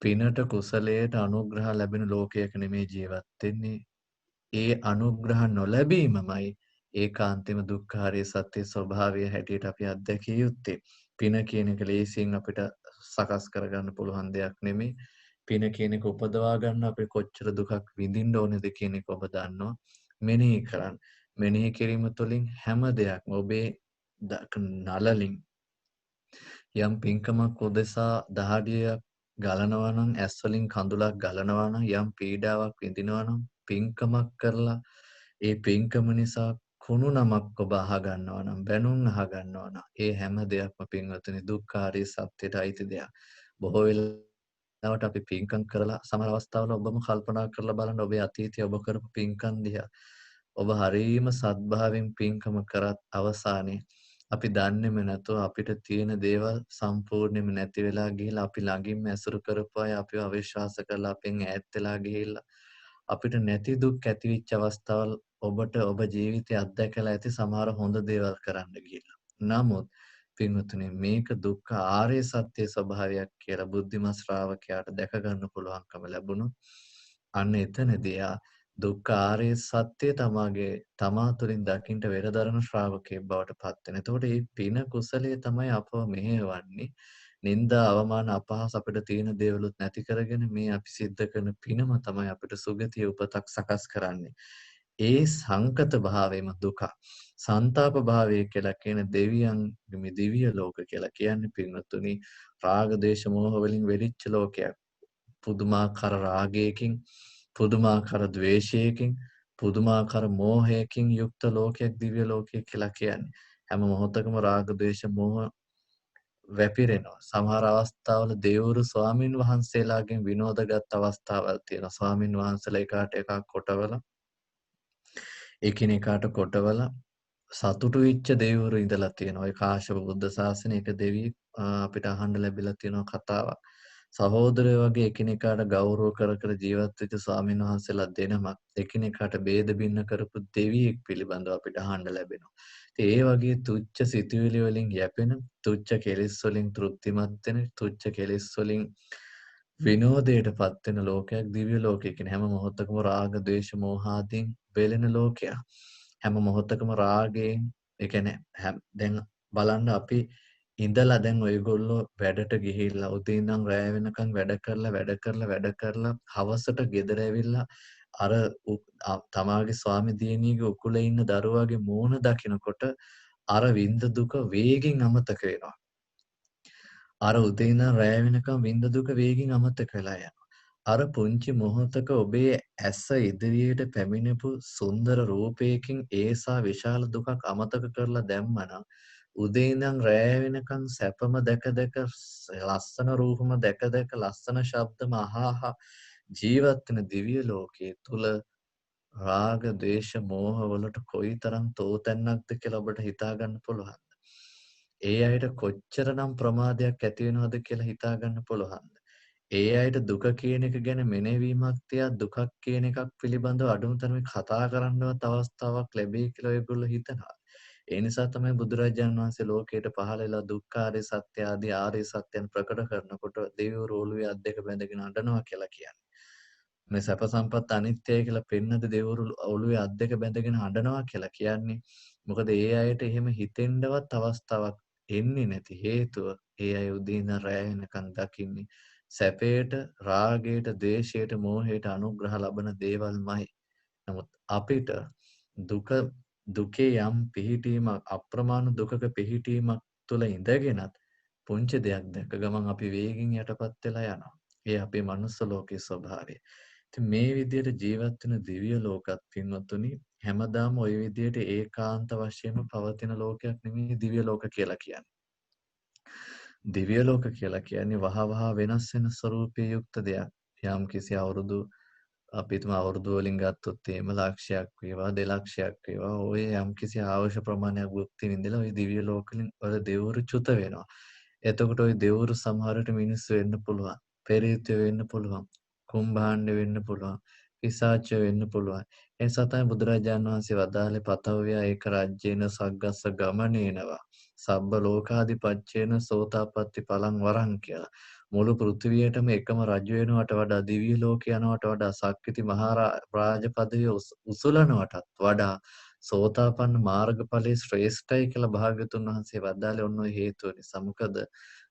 පිනට කුසලයට අනුග්‍රහ ලැබෙන ලෝකයක නෙමේ ජීවත් වෙන්නේ. ඒ අනුග්‍රහ නොලැබීමමයි ඒකාන්තෙම දුක්ඛාරිය සත්‍ය ස්වභාවය හැටියට අපි අත්දැකිය යුත්තේ. පින කියන එක ලේසියෙන් අපිට සකස් කරගන්න පුළුවන් දෙයක් නෙමෙයි. පින කියන එක උපදවා ගන්න අපි කොච්චර දුකක් විඳින්න ඕනේද කියන එක ඔබ දන්නවා. මෙනෙහි කරන්න. මෙනෙහි කිරීම තුළින් හැම දෙයක්ම ඔබේ නලලින් යම් පින්කමක් උදෙසා දහඩියක් ගලනවා නම් ඇස් වලින් කඳුලක් ගලනවා නම් යම් පීඩාවක් විඳිනවා නම් පින්කමක් කරලා ඒ පින්කම නිසා කුණු නමක් ඔබ අහගන්නවා නම් බැනුම් අහගන්නවා නම් ඒ හැම දෙයක්ම පින්වතුනි දුක්ඛාරිය සත්‍යයට අයිති දෙයක්. බොහෝ වෙලාවට අපි පින්කම් කරලා සමහර අවස්ථාවල ඔබම කල්පනා කරලා බලන්න ඔබේ අතීතයේ ඔබ කරපු පින්කම් දිහා. ඔබ හරීම සද්භාවයෙන් පින්කම කරත් අවසානයේ අපි දන්නේම නැතුව අපිට තියෙන දේවල් සම්පූර්ණයෙන්ම නැති වෙලා ගිහිල්ලා අපි ළඟින්ම ඇසුරු කරපු අය අපිව අවිශ්වාස කරලා අපෙන් ඈත් වෙලා ගිහිල්ලා අපිට නැති දුක් ඇතිවෙච්ච අවස්ථාවල් ඔබට ඔබ ජීවිතේ අත්දැකලා ඇති සමහර හොඳ දේවල් කරන්න ගිහිල්ලා. නමුත් පින්වතුනි මේක දුක්ඛ ආර්ය සත්‍ය ස්වභාවයක් කියලා බුද්ධිමත් ශ්‍රාවකයාට දැක ගන්න පුළුවන්කම ලැබුණොත් අන්න එතනදී දුක්ඛ ආර්ය සත්‍ය තමා තුළින් දකින්න වෙරදරන ශ්‍රාවකයෙක් බවට පත් වෙන. එතකොට මේ පින කුසලයේ තමයි අපව මෙහෙවන්නේ. නිന്ദා අවමාන අපහාස අපිට තියෙන දේවලුත් නැති කරගෙන මේ අපි සිද්ධ කරන පිනම තමයි අපිට සුගතිය උපතක් සකස් කරන්නේ. ඒ සංකත භාවයම දුක. සන්තාප භාවය කියලා කියන දෙවියන් මේ දිව්‍ය ලෝක කියලා කියන්නේ පින්වත්තුනි රාග දේශ මොහ වලින් වෙලිච්ච ලෝකයක්. පුදුමාකාර රාගයකින් පුදුමාකාර ද්වේෂයකින් පුදුමාකාර මෝහයකින් යුක්ත ලෝකයක් දිව්‍ය ලෝකය කියලා කියන්නේ. හැම මොහොතකම රාග ද්වේෂ මෝහ වැපිරෙනවා. සමහර අවස්ථාවල දෙවිවරු ස්වාමින් වහන්සේලාගෙන් විනෝදගත් අවස්ථාවල් තියෙනවා. ස්වාමින් වහන්සේලා එකාට එකක් කොටවලා එකිනෙකාට කොටවලා සතුටු වෙච්ච දෙවිවරු ඉඳලා තියෙනවා. ඒ කාශ්‍යප බුද්ධ ශාසනයක දෙවියෙක් අපිට අහන්න ලැබිලා තියෙන කතාවක්. සහෝදරයෝ වගේ එකිනෙකාට ගෞරව කර කර ජීවත් වෙච්ච ස්වාමීන් වහන්සේලා දෙනමක් එකිනෙකාට ભેද බින්න කරපු දෙවියෙක් පිළිබඳව අපිට අහන්න ලැබෙනවා. ඉතින් ඒ වගේ තුච්ච සිතුවිලි වලින් යැපෙන, තුච්ච කෙලෙස් වලින් තෘප්තිමත් වෙන, තුච්ච කෙලෙස් වලින් විනෝදයටපත් වෙන ලෝකයක් දිව්‍ය ලෝකය කියන හැම මොහොතකම රාග, ද්වේෂ, මෝහ ආදීන් වෙලෙන ලෝකයක්. හැම මොහොතකම රාගයෙන් ඒ කියන්නේ දැන් බලන්න අපි ඉඳලා දැන් ඔයගොල්ලෝ වැඩට ගිහිල්ලා උදේ ඉඳන් රැය වෙනකන් වැඩ කරලා හවසට ගෙදර ඇවිල්ලා අර තමාගේ ස්වාමි දියණියගේ උකුලේ ඉන්න දරුවාගේ මූණ දකිනකොට අර විඳ දුක වේගෙන් අමතක වෙනවා. අර උදේ ඉඳන් රැය වෙනකන් විඳ දුක වේගෙන් අමතක වෙලා යනවා. අර පුංචි මොහොතක ඔබේ ඇස ඉදිරියට පැමිණපු සුන්දර රූපයකින් ඒසා විශාල දුකක් අමතක කරලා දැම්මනම් උදේ ඉඳන් රැය වෙනකන් සැපම දැක දැක ලස්සන රූපම දැක දැක ලස්සන ශබ්දම අහහ ජීවත් වෙන දිව්‍ය ලෝකයේ තුල රාග, ද්වේෂ, මෝහ වලට කොයිතරම් තෝතැන්නක්ද කියලා ඔබට හිතා ගන්න පුළුවන්ද? ඒ අයට කොච්චරනම් ප්‍රමාදයක් ඇති වෙනවද කියලා හිතා ගන්න පුළුවන්ද? ඒ අයට දුක කියන එක ගැන මෙනෙහීමක් තියා දුකක් කියන එකක් පිළිබඳව අඩුම තරමේ කතා කරන්නවත් අවස්ථාවක් ලැබෙයි කියලා ඔයගොල්ලෝ හිතනවා. ඒ නිසා තමයි බුදුරජාණන් වහන්සේ ලෝකයට පහළ වෙලා දුක්ඛාරය සත්‍ය ආදී ආර්ය සත්‍යයන් ප්‍රකට කරනකොට දෙවිවරු ඔළුවේ අත් දෙක බැඳගෙන අඬනවා කියලා කියන්නේ. මේ සැප සම්පත් අනිත්‍යයි කියලා පෙන්නද දෙවිවරු ඔළුවේ අත් දෙක බැඳගෙන අඬනවා කියලා කියන්නේ. මොකද ඒ අයට එහෙම හිතෙන්නවත් අවස්ථාවක් එන්නේ නැති හේතුව ඒ අය උදේ ඉඳන් රැය වෙනකන් දකින්නේ සැපයට, රාගයට, ද්වේෂයට, මෝහයට අනුග්‍රහ ලබන දේවල්මයි. නමුත් අපිට දුක දුකේ යම් පිහිටීමක් අප්‍රමාණ දුකක පිහිටීමක් තුළ ඉඳගෙනත් පුංචි දෙයක් දැක ගමන් අපි වේගින් යටපත් වෙලා යනවා. ඒ අපේ මනුස්ස ලෝකයේ ස්වභාවය. ඉතින් මේ විදිහට ජීවත් වෙන දිව්‍ය ලෝකත් පින්වත්තුනි හැමදාම ওই විදිහට ඒකාන්ත වශයෙන්ම පවතින ලෝකයක් නෙමෙයි දිව්‍ය ලෝක කියලා කියන්නේ. දිව්‍ය ලෝක කියලා කියන්නේ වහ වහ වෙනස් වෙන ස්වરૂපයේ යුක්ත දෙයක්. යම් කිසි අවුරුදු අපි හිතමු අවුරුදු වලින් ගත්තොත් එහෙම ලක්ෂයක් වේවා 2 ලක්ෂයක් වේවා ඔය යම් කිසි අවශ්‍ය ප්‍රමාණයක් භුක්ති විඳලා ওই දිව්‍ය ලෝකවලින් වල දෙවිවරු චුත වෙනවා. එතකොට ওই දෙවිවරු සමහරට මිනිස්සු වෙන්න පුළුවන්. පෙරේතයෝ වෙන්න පුළුවන්. කුම්භාණ්ඩ වෙන්න පුළුවන්. පිසාචය වෙන්න පුළුවන්. ඒ නිසා තමයි බුදුරජාණන් වහන්සේ වදාළේ පතව්‍යා ඒක රාජ්‍යේන සග්ගස්ස ගමනේනවා. සබ්බ ලෝකාදිපච්චේන සෝතාපට්ටි පලං වරං කියලා. මුළු පෘථිවියටම එකම රජු වෙනවට වඩා දිව්‍ය ලෝක යනවට වඩා සක්විති මහා රාජ පදවිය උසුලනවටත් වඩා සෝතාපන්න මාර්ගඵලයේ ශ්‍රේෂ්ඨයි කියලා භාග්‍යතුන් වහන්සේ වදාළේ ඔන්න ඔය හේතුව නිසා. මොකද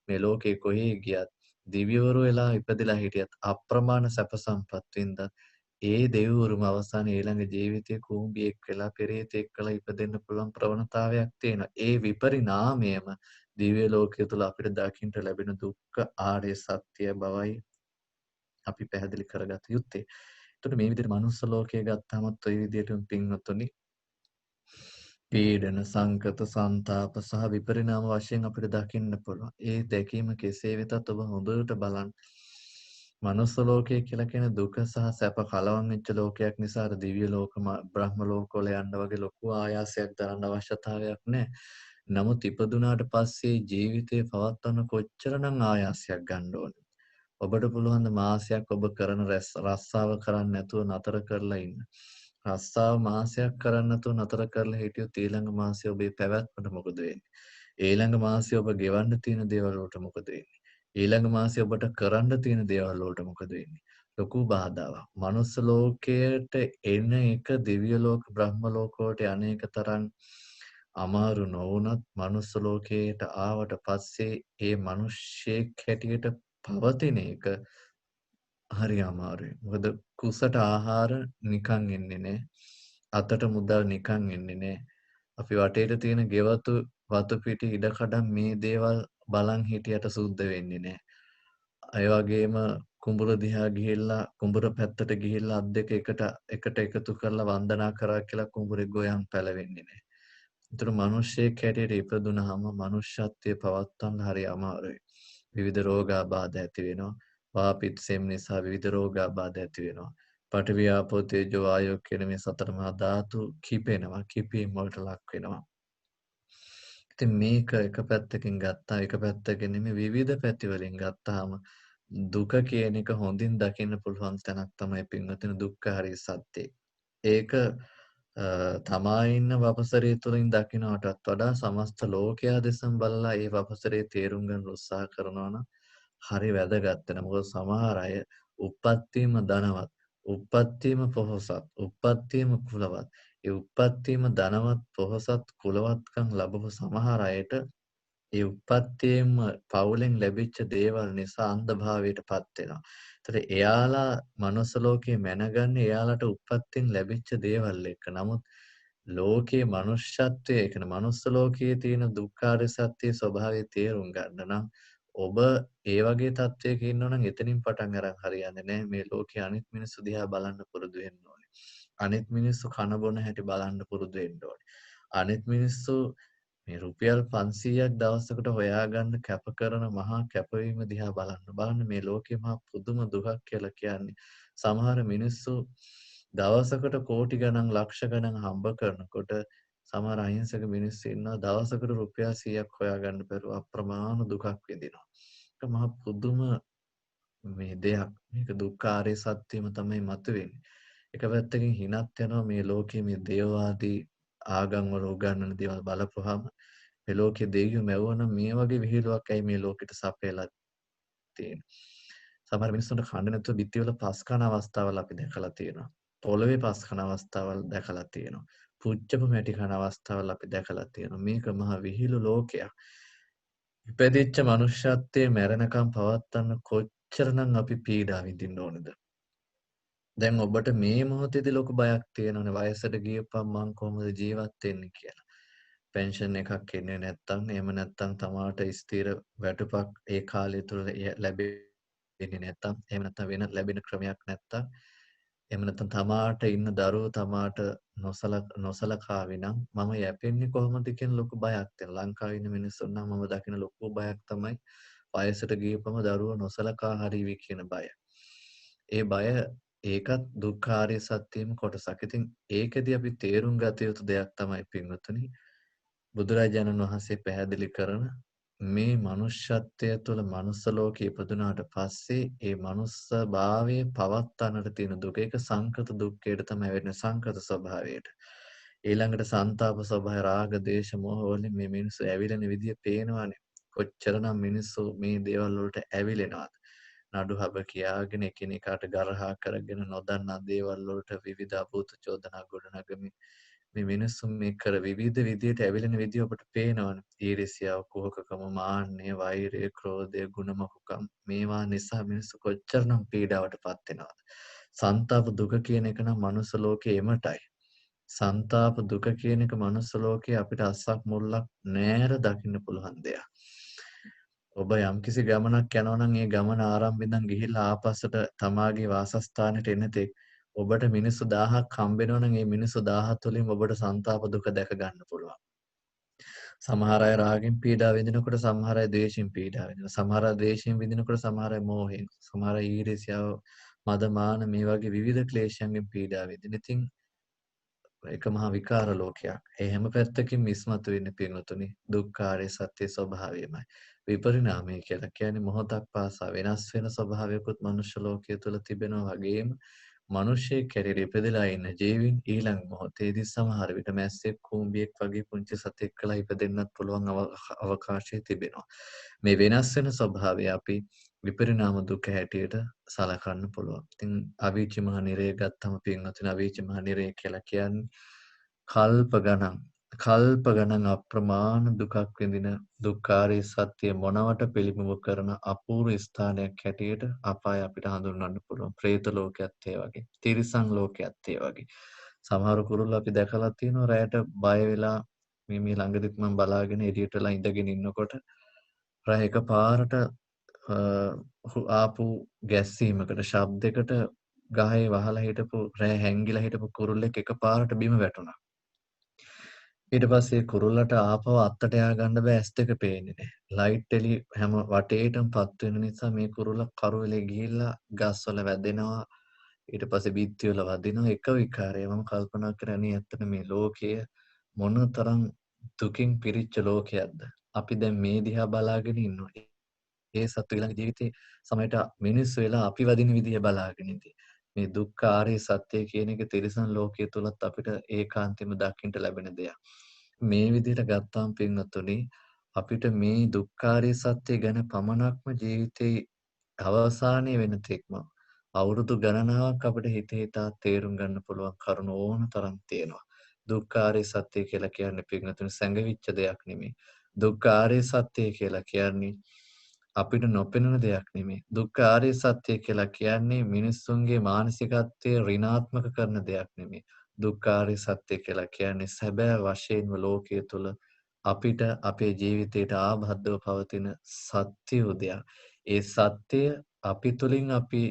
මේ ලෝකේ කොහේ ගියත් දිව්‍යවරු වෙලා ඉපදලා හිටියත් අප්‍රමාණ සැප සම්පත් වින්දත් ඒ දෙවිවරුම අවසානයේ ඊළඟ ජීවිතයේ කූඹියෙක් වෙලා පෙරේතෙක් වෙලා ඉපදෙන්න පුළුවන් ප්‍රවණතාවයක් තියෙනවා. ඒ විපරිණාමයම දිව්‍ය ලෝකයේ තුල අපිට දකින්න ලැබෙන දුක්ඛ ආර්ය සත්‍ය බවයි අපි පැහැදිලි කරගත යුත්තේ. එතකොට මේ විදිහට මනුස්ස ලෝකයේ ගත්තාමත් ওই විදිහටම පින්වතුනි පීඩන සංකත සන්තාප සහ විපරිණාම වශයෙන් අපිට දකින්න පුළුවන්. ඒ දැකීම කෙසේ වෙතත් ඔබ හොඳට බලන්න. මනුස්ස ලෝකය කියලා කියන දුක සහ සැප කලවම් වෙච්ච ලෝකයක් නිසා අර දිව්‍ය ලෝක බ්‍රහ්ම ලෝකවල යන්න වගේ ලොකු ආයාසයක් දරන්න අවශ්‍යතාවයක් නැහැ. නමුත් ඉපදුනාට පස්සේ ජීවිතේ පවත්වන්න කොච්චරනම් ආයාසයක් ගන්න ඕනේ. ඔබට පුළුවන් ද මාසයක් ඔබ කරන රස්සාව කරන්න නැතුව නතර කරලා ඉන්න. රස්සාව මාසයක් කරන්න නැතුව නතර කරලා හිටියොත් ඊළඟ මාසේ ඔබේ පැවැත්මට මොකද වෙන්නේ? ඊළඟ මාසේ ඔබ ගෙවන්න තියෙන දේවල් වලට මොකද වෙන්නේ? ඊළඟ මාසේ ඔබට කරන්න තියෙන දේවල් වලට මොකද වෙන්නේ? ලොකු බාධාවක්. මනුස්ස ලෝකයට එන එක දිව්‍ය ලෝක බ්‍රහ්ම ලෝක වලට අනේක තරම් අමාරු නොවුනත් මනුස්ස ලෝකයට ආවට පස්සේ ඒ මිනිස්සෙක් හැටියට පවතින එක හරි අමාරුයි. මොකද කුසට ආහාර නිකන් එන්නේ නැහැ. අතට මුදල් නිකන් එන්නේ නැහැ. අපි වටේට තියෙන ගෙවතු වතු පිටි ඉඩකඩම් මේ දේවල් බලන් හිටියට සුද්ධ වෙන්නේ නැහැ. ඒ වගේම කුඹුර දිහා ගිහිල්ලා කුඹුර පැත්තට ගිහිල්ලා අත් දෙක එකට එකතු කරලා වන්දනා කරා කියලා කුඹුරේ ගොයම් පැලවෙන්නේ නැහැ. ඒතර මිනිස්සෙක් හැටියට ඉපදුනහම මනුෂ්‍යත්වයේ පවත්වන්න හරි අමාරුයි. විවිධ රෝගාබාධ ඇති වෙනවා. වාපිත්සෙම් නිසා විවිධ රෝගාබාධ ඇති වෙනවා. පඨවි ආපෝ තේජෝ වායෝ කියන මේ සතර මහා ධාතු කිපෙනවා. කිපීම වලට ලක් වෙනවා. ඉතින් මේක එක පැත්තකින් ගත්තා එක පැත්තකින් නෙමෙයි විවිධ පැති වලින් ගත්තාම දුක කියන එක හොඳින් දකින්න පුළුවන් තැනක් තමයි පින්වතුනි දුක්ඛාරිය සත්‍යය. ඒක තමා ඉන්න වපසරිය තුළින් දකින්නටත් වඩා සමස්ත ලෝකයා දෙසම බලලා ඒ වපසරිය තේරුම් ගන්න උත්සාහ කරනවා නම් හරි වැදගත් වෙනවා. මොකද සමහර අය උප්පත්තියම ධනවත්, උප්පත්තියම පොහොසත්, උප්පත්තියම කුලවත්. ඒ උප්පත්තියම ධනවත්, පොහොසත්, කුලවත්කම් ලැබපු සමහර අයට ඒ උප්පත්තියෙම පවුලෙන් ලැබිච්ච දේවල් නිසා අන්ධභාවයටපත් වෙනවා. ඒතර එයාලා මනුස්ස ලෝකේ මැනගන්නේ එයාලට උප්පත්තියෙන් ලැබිච්ච දේවල් එක්ක. නමුත් ලෝකයේ මනුෂ්‍යත්වයේ ඒ කියන්නේ මනුස්ස ලෝකයේ තියෙන දුක්ඛාර සත්‍යයේ ස්වභාවය තේරුම් ගන්න නම් ඔබ ඒ වගේ තත්වයක ඉන්නවා නම් එතනින් පටන් අරන් හරියන්නේ නැහැ. මේ ලෝකයේ අනිත් මිනිස්සු දිහා බලන්න පුරුදු වෙන්න ඕනේ. අනිත් මිනිස්සු කන බොන හැටි බලන්න පුරුදු වෙන්න ඕනේ. අනිත් මිනිස්සු මේ රුපියල් 500ක් දවසකට හොයාගන්න කැප කරන මහා කැපවීම දිහා බලන්න. බලන්න මේ ලෝකේ මහා පුදුම දුකක් කියලා කියන්නේ. සමහර මිනිස්සු දවසකට කෝටි ගණන් ලක්ෂ ගණන් හම්බ කරනකොට සමහර අහිංසක මිනිස්සු ඉන්නවා දවසකට රුපියල් 100ක් හොයාගන්න බැරුව අප්‍රමාණ දුකක් විඳිනවා. ඒක මහා පුදුම මේ දෙයක්. මේක දුක්ඛ ආර්ය සත්‍යම තමයි මතුවෙන්නේ. එක පැත්තකින් හිනත් යනවා මේ ලෝකයේ මේ දේවවාදී ආගම් වල උගන්වන දේවල් බලපුවාම මේ ලෝකයේ දෙවියෝ මැවුවනම් මේ වගේ විහිළුවක් ඇයි මේ ලෝකෙට සපයලා තියෙන්නේ. සමහර මිනිස්සුන්ට කන්න නැතුව බිත්තිවල පස් කන අවස්ථාවල් අපි දැකලා තියෙනවා. පොළවේ පස් කන අවස්ථාවල් දැකලා තියෙනවා. පුච්චපු මැටි කන අවස්ථාවල් අපි දැකලා තියෙනවා. මේක මහා විහිළු ලෝකයක්. ඉපදිච්ච මනුෂ්‍යත්වයේ මැරෙනකම් පවත්වන්න කොච්චරනම් අපි පීඩා විඳින්න ඕනද? දැන් ඔබට මේ මොහොතේදී ලොකු බයක් තියෙනවනේ වයසට ගියපම් මං කොහොමද ජීවත් වෙන්නේ කියලා. පෙන්ෂන් එකක් එන්නේ නැත්තම් එහෙම නැත්තම් තමාට ස්ථිර වැටුපක් ඒ කාලය තුල ලැබෙන්නේ නැත්තම් එහෙම නැත්තම් වෙන ලැබෙන ක්‍රමයක් නැත්තම් එහෙම නැත්තම් තමාට ඉන්න දරුවෝ තමාට නොසලකාවි නම් මම යැපෙන්නේ කොහොමද කියන ලොකු බයක් තියෙනවා. ලංකාවේ ඉන්න මිනිස්සුන් නම් මම දකින ලොකු බයක් තමයි වයසට ගියපම දරුවෝ නොසලකා හරිවි කියන බය. ඒ බය ඒකත් දුක්ඛාරිය සත්‍යයේම කොටසක්. ඉතින් ඒකෙදි අපි තේරුම් ගත යුතු දෙයක් තමයි පින්වතුනි බුදුරජාණන් වහන්සේ පැහැදිලි කරන මේ මනුෂ්‍යත්වය තුළ මනුස්ස ලෝකේ ඉපදුනාට පස්සේ ඒ මනුස්ස භාවයේ පවත්තන්නට තියෙන දුක ඒක සංකත දුක්ඛයට තමයි වෙන්නේ සංකත ස්වභාවයට. ඊළඟට සංతాප ස්වභාවය රාග දේශ මොහ වලින් මේ මිනිස්සු ඇවිලෙන විදිය පේනවානේ. කොච්චරනම් මිනිස්සු මේ දේවල් වලට ඇවිලෙනවද? නඩු හබ කියාගෙන එකිනෙකාට ගරහා කරගෙන නොදන්නා දේවල් වලට විවිධ අභූත චෝදනා ගොඩනගමින් මේ මිනිස්සුන් මේ කර විවිධ විදියට ඇවිලෙන විදිය ඔබට පේනවනේ. ඊර්ෂ්‍යාව, කුහකකම, මාන්නය, වෛරය, ක්‍රෝධය, ගුණමකුකම් මේවා නිසා මිනිස්සු කොච්චරනම් පීඩාවටපත් වෙනවද? සංతాප දුක කියන එක නම් මනුස්ස ලෝකේ එමටයි. සංతాප දුක කියන එක මනුස්ස ලෝකේ අපිට අස්සක් මුල්ලක් නෑර දකින්න පුළුවන් දෙයක්. ඔබ යම්කිසි ගමනක් යනවා නම් ඒ ගමන ආරම්භ ඉඳන් ගිහිල්ලා ආපස්සට තමාගේ වාසස්ථානෙට එන තෙක් ඔබට මිනිස්සු 1000ක් හම්බ වෙනවා නම් ඒ මිනිස්සු 1000 තුලින් ඔබට සංతాප දුක දැක ගන්න පුළුවන්. සමහර අය රාගෙන් පීඩා විඳිනකොට සමහර අය ද්වේෂයෙන් පීඩා විඳිනවා. සමහර අය ද්වේෂයෙන් විඳිනකොට සමහර අය මෝහයෙන්, සමහර අය ඊර්ෂ්‍යාව, මද මාන මේ වගේ විවිධ ක්ලේශයන්ගෙන් පීඩා විඳින. ඉතින් ඒක මහා විකාර ලෝකයක්. ඒ හැම පැත්තකින්ම ඉස්මතු වෙන්නේ පින්වතුනි දුක්ඛාරය සත්‍ය ස්වභාවයමයි. විපරිණාමය කියලා කියන්නේ මොහොතක් පාසා වෙනස් වෙන ස්වභාවයකුත් මනුෂ්‍ය ලෝකයේ තුල තිබෙනවා වගේම මිනිස්සෙක් හැටියට ඉපදලා ඉන්න ජීවීන් ඊළඟ මොහොතේදී සමහර විට මැස්සෙක් කූඹියෙක් වගේ පුංචි සතෙක් කළා ඉපදෙන්නත් පුළුවන් අවකාශය තිබෙනවා. මේ වෙනස් වෙන ස්වභාවය අපි විපරිණාම දුක හැටියට සලකන්න පුළුවන්. ඉතින් අවීචි මහ නිරය ගත්තම පින්වතුනි අවීචි මහ නිරය කියලා කියන්නේ කල්ප ගණන් අප්‍රමාණ දුකක් විඳින දුක්ඛාරී සත්‍ය මොනවට පිළිබිඹු කරන අපූර්ව ස්ථානයක් හැටියට අපාය අපිට හඳුන්වන්න පුළුවන්. പ്രേත ලෝකයේත් ඒ වගේ. තිරිසන් ලෝකයේත් ඒ වගේ. සමහර කුරුල්ලෝ අපි දැකලා තියෙනවා රැයට බය වෙලා මේ ළඟදිත් මම බලාගෙන එළියටලා ඉඳගෙන ඉන්නකොට රැ එකපාරට ආපු ගැස්සීමකට ශබ්දයකට ගහේ වහලා හිටපු රැ හැංගිලා හිටපු කුරුල්ලෙක් එකපාරට බිම වැටුණා. ඊට පස්සේ කුරුල්ලට ආපහු අත්තට යා ගන්න බෑ ඇස් දෙක පේන්නේ නැහැ. ලයිට් එළි හැම වටේටම පත් වෙන නිසා මේ කුරුල්ල කරුවෙලේ ගිහිල්ලා ගස්වල වැදෙනවා. ඊට පස්සේ බිත්ති වල වදිනවා. එක විකාරය මම කල්පනා කරන්නේ ඇත්තට මේ ලෝකය මොනතරම් දුකින් පිරිච්ච ලෝකයක්ද. අපි දැන් මේ දිහා බලාගෙන ඉන්නවා. ඒ සත්තු ඊළඟ ජීවිතේ සමහරට මිනිස්සු වෙලා අපි වදින විදිය බලාගෙන ඉඳී. මේ දුක්ඛ ආර්ය සත්‍ය කියන එක තිරිසන් ලෝකයේ තුලත් අපිට ඒකාන්තයෙන්ම දකින්න ලැබෙන දෙයක්. මේ විදිහට ගත්තාම පින්වත්තුනි අපිට මේ දුක්ඛාරිය සත්‍ය ගැන පමණක්ම ජීවිතේ අවසානයේ වෙන තෙක්ම අවුරුදු ගණනාවක් අපිට හිතා තේරුම් ගන්න පුළුවන් කරුණ ඕන තරම් තියෙනවා. දුක්ඛාරිය සත්‍ය කියලා කියන්නේ පින්වත්තුනි සැඟවිච්ච දෙයක් නෙමෙයි. දුක්ඛාරිය සත්‍ය කියලා කියන්නේ අපිට නොපෙනෙන දෙයක් නෙමෙයි. දුක්ඛ ආර්ය සත්‍ය කියලා කියන්නේ මිනිස්සුන්ගේ මානසිකත්වය ඍණාත්මක කරන දෙයක් නෙමෙයි. දුක්ඛ ආර්ය සත්‍ය කියලා කියන්නේ සැබෑ වශයෙන්ම ලෝකයේ තුල අපිට අපේ ජීවිතයට ආබද්ධව පවතින සත්‍ය උදයක්. ඒ සත්‍ය අපි තුලින් අපි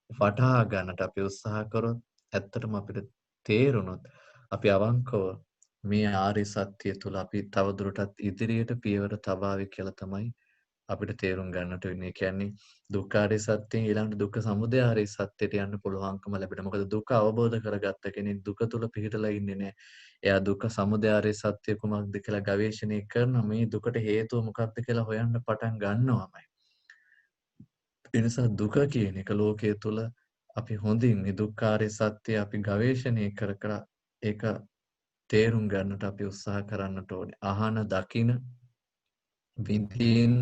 වටහා ගන්නට අපි උත්සාහ කරොත් ඇත්තටම අපිට තේරුණොත් අපි අවංකව මේ ආර්ය සත්‍ය තුල අපි තවදුරටත් ඉදිරියට පියවර තබාවි කියලා තමයි අපිට තේරුම් ගන්නට වෙන්නේ. ඒ කියන්නේ දුක්ඛාරිය සත්‍යයෙන් ඊළඟට දුක්ඛ සමුදය ආරිය සත්‍යයට යන්න පුළුවන්කම ලැබෙනවා. මොකද දුක අවබෝධ කරගත්ත කෙනෙක් දුක තුල පිහිටලා ඉන්නේ නැහැ. එයා දුක්ඛ සමුදය ආරිය සත්‍ය කුමක්ද කියලා ගවේෂණය කරන මේ දුකට හේතුව මොකක්ද කියලා හොයන්න පටන් ගන්නවාමයි. ඒ නිසා දුක කියන එක ලෝකයේ තුල අපි හොඳින් මේ දුක්ඛාරය සත්‍ය අපි ගවේෂණය කර කර ඒක තේරුම් ගන්නට අපි උත්සාහ කරන්නට ඕනේ. අහන, දකින, විඳින්න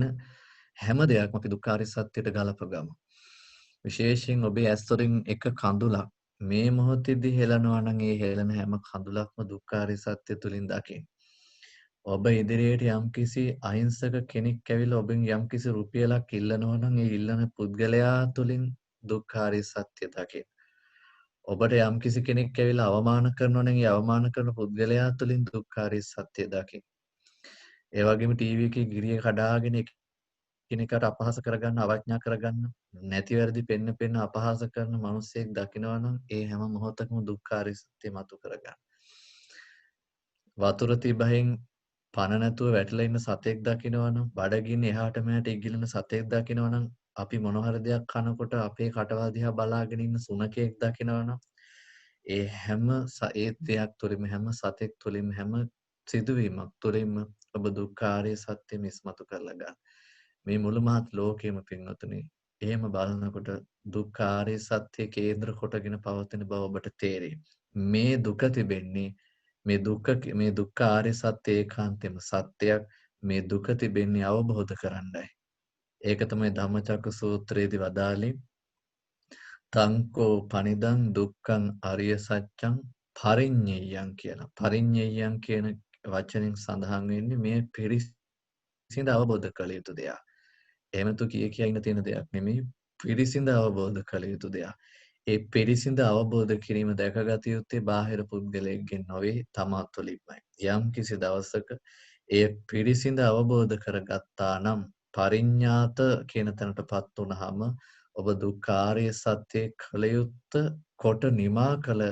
හැම දෙයක්ම අපි දුක්ඛාරය සත්‍යයට ගලපගමු. විශේෂයෙන් ඔබේ ඇස් වලින් එක කඳුලක් මේ මොහොතේදී හෙලනවා නම් ඒ හෙලන හැම කඳුලක්ම දුක්ඛාරය සත්‍ය තුලින් දකින්න. ඔබ ඉදිරියට යම්කිසි අහිංසක කෙනෙක් ඇවිල්ලා ඔබෙන් යම්කිසි රුපියලක් ඉල්ලනවා නම් ඒ ඉල්ලන පුද්ගලයා තුලින් දුක්ඛාරය සත්‍ය දකින්න. ඔබට යම්කිසි කෙනෙක් ඇවිල්ලා අවමාන කරනවා නම් ඒ අවමාන කරන පුද්ගලයා තුලින් දුක්ඛාරය සත්‍ය දකින්න. ඒ වගේම ටීවී එකේ ගිරිය කඩාගෙන එකිනෙකාට අපහාස කරගන්න, අවඥා කරගන්න, නැති වැරදි පෙන්න අපහාස කරන මිනිසෙක් දකිනවා නම් ඒ හැම මොහොතකම දුක්ඛාරය සත්‍ය මතු කරගන්න. වතුර තිබහින් පණ නැතුව වැටලා ඉන්න සතෙක් දකිනවා නම්, බඩගින්නේ එහාට මෙහාට ඉගිලෙන සතෙක් දකිනවා නම්, අපි මොන හරි දෙයක් කනකොට අපේ කටවල් දිහා බලාගෙන ඉන්න සුනකෙක් දකිනවා නම්, ඒ හැම ඒ දෙයක් තුළින්ම හැම සතෙක් තුළින්ම හැම සිදුවීමක් තුළින්ම ඔබ දුක්ඛාරය සත්‍යෙම ඉස්මතු කරලා ගන්න. මේ මුළු මහත් ලෝකෙම පින්වතුනි එහෙම බලනකොට දුක්ඛාරය සත්‍ය කේන්ද්‍ර කොටගෙන පවතින බව ඔබට තේරෙයි. මේ දුක තිබෙන්නේ මේ දුක්ඛ ආර්ය සත්‍ය ඒකාන්තෙම සත්‍යයක්. මේ දුක තිබෙන්නේ අවබෝධ කරන්නයි. ඒක තමයි ධම්මචක්ක සූත්‍රයේදී වදාළේ තංකෝ පනිදං දුක්ඛං අරිය සත්‍යං පරිඤ්ඤයං කියලා. පරිඤ්ඤයං කියන වචනෙන් සඳහන් වෙන්නේ මේ පිරිසිඳ අවබෝධ කළ යුතු දෙයක්. එහෙමතු කිය ඉන්න තියෙන දෙයක් නෙමෙයි. පිරිසිඳ අවබෝධ කළ යුතු දෙයක්. ඒ පිරිසිඳ අවබෝධ කිරීම දැකගත යුත්තේ බාහිර පුද්ගලයෙක්ගෙන් නොවේ තමා තුළින්මයි. යම් කිසි දවසක ඒ පිරිසිඳ අවබෝධ කරගත්තා නම් පරිඤ්ඤාත කියන තැනටපත් වුනහම ඔබ දුක්ඛාරය සත්‍ය කළ යුත්ත කොට නිමා කළ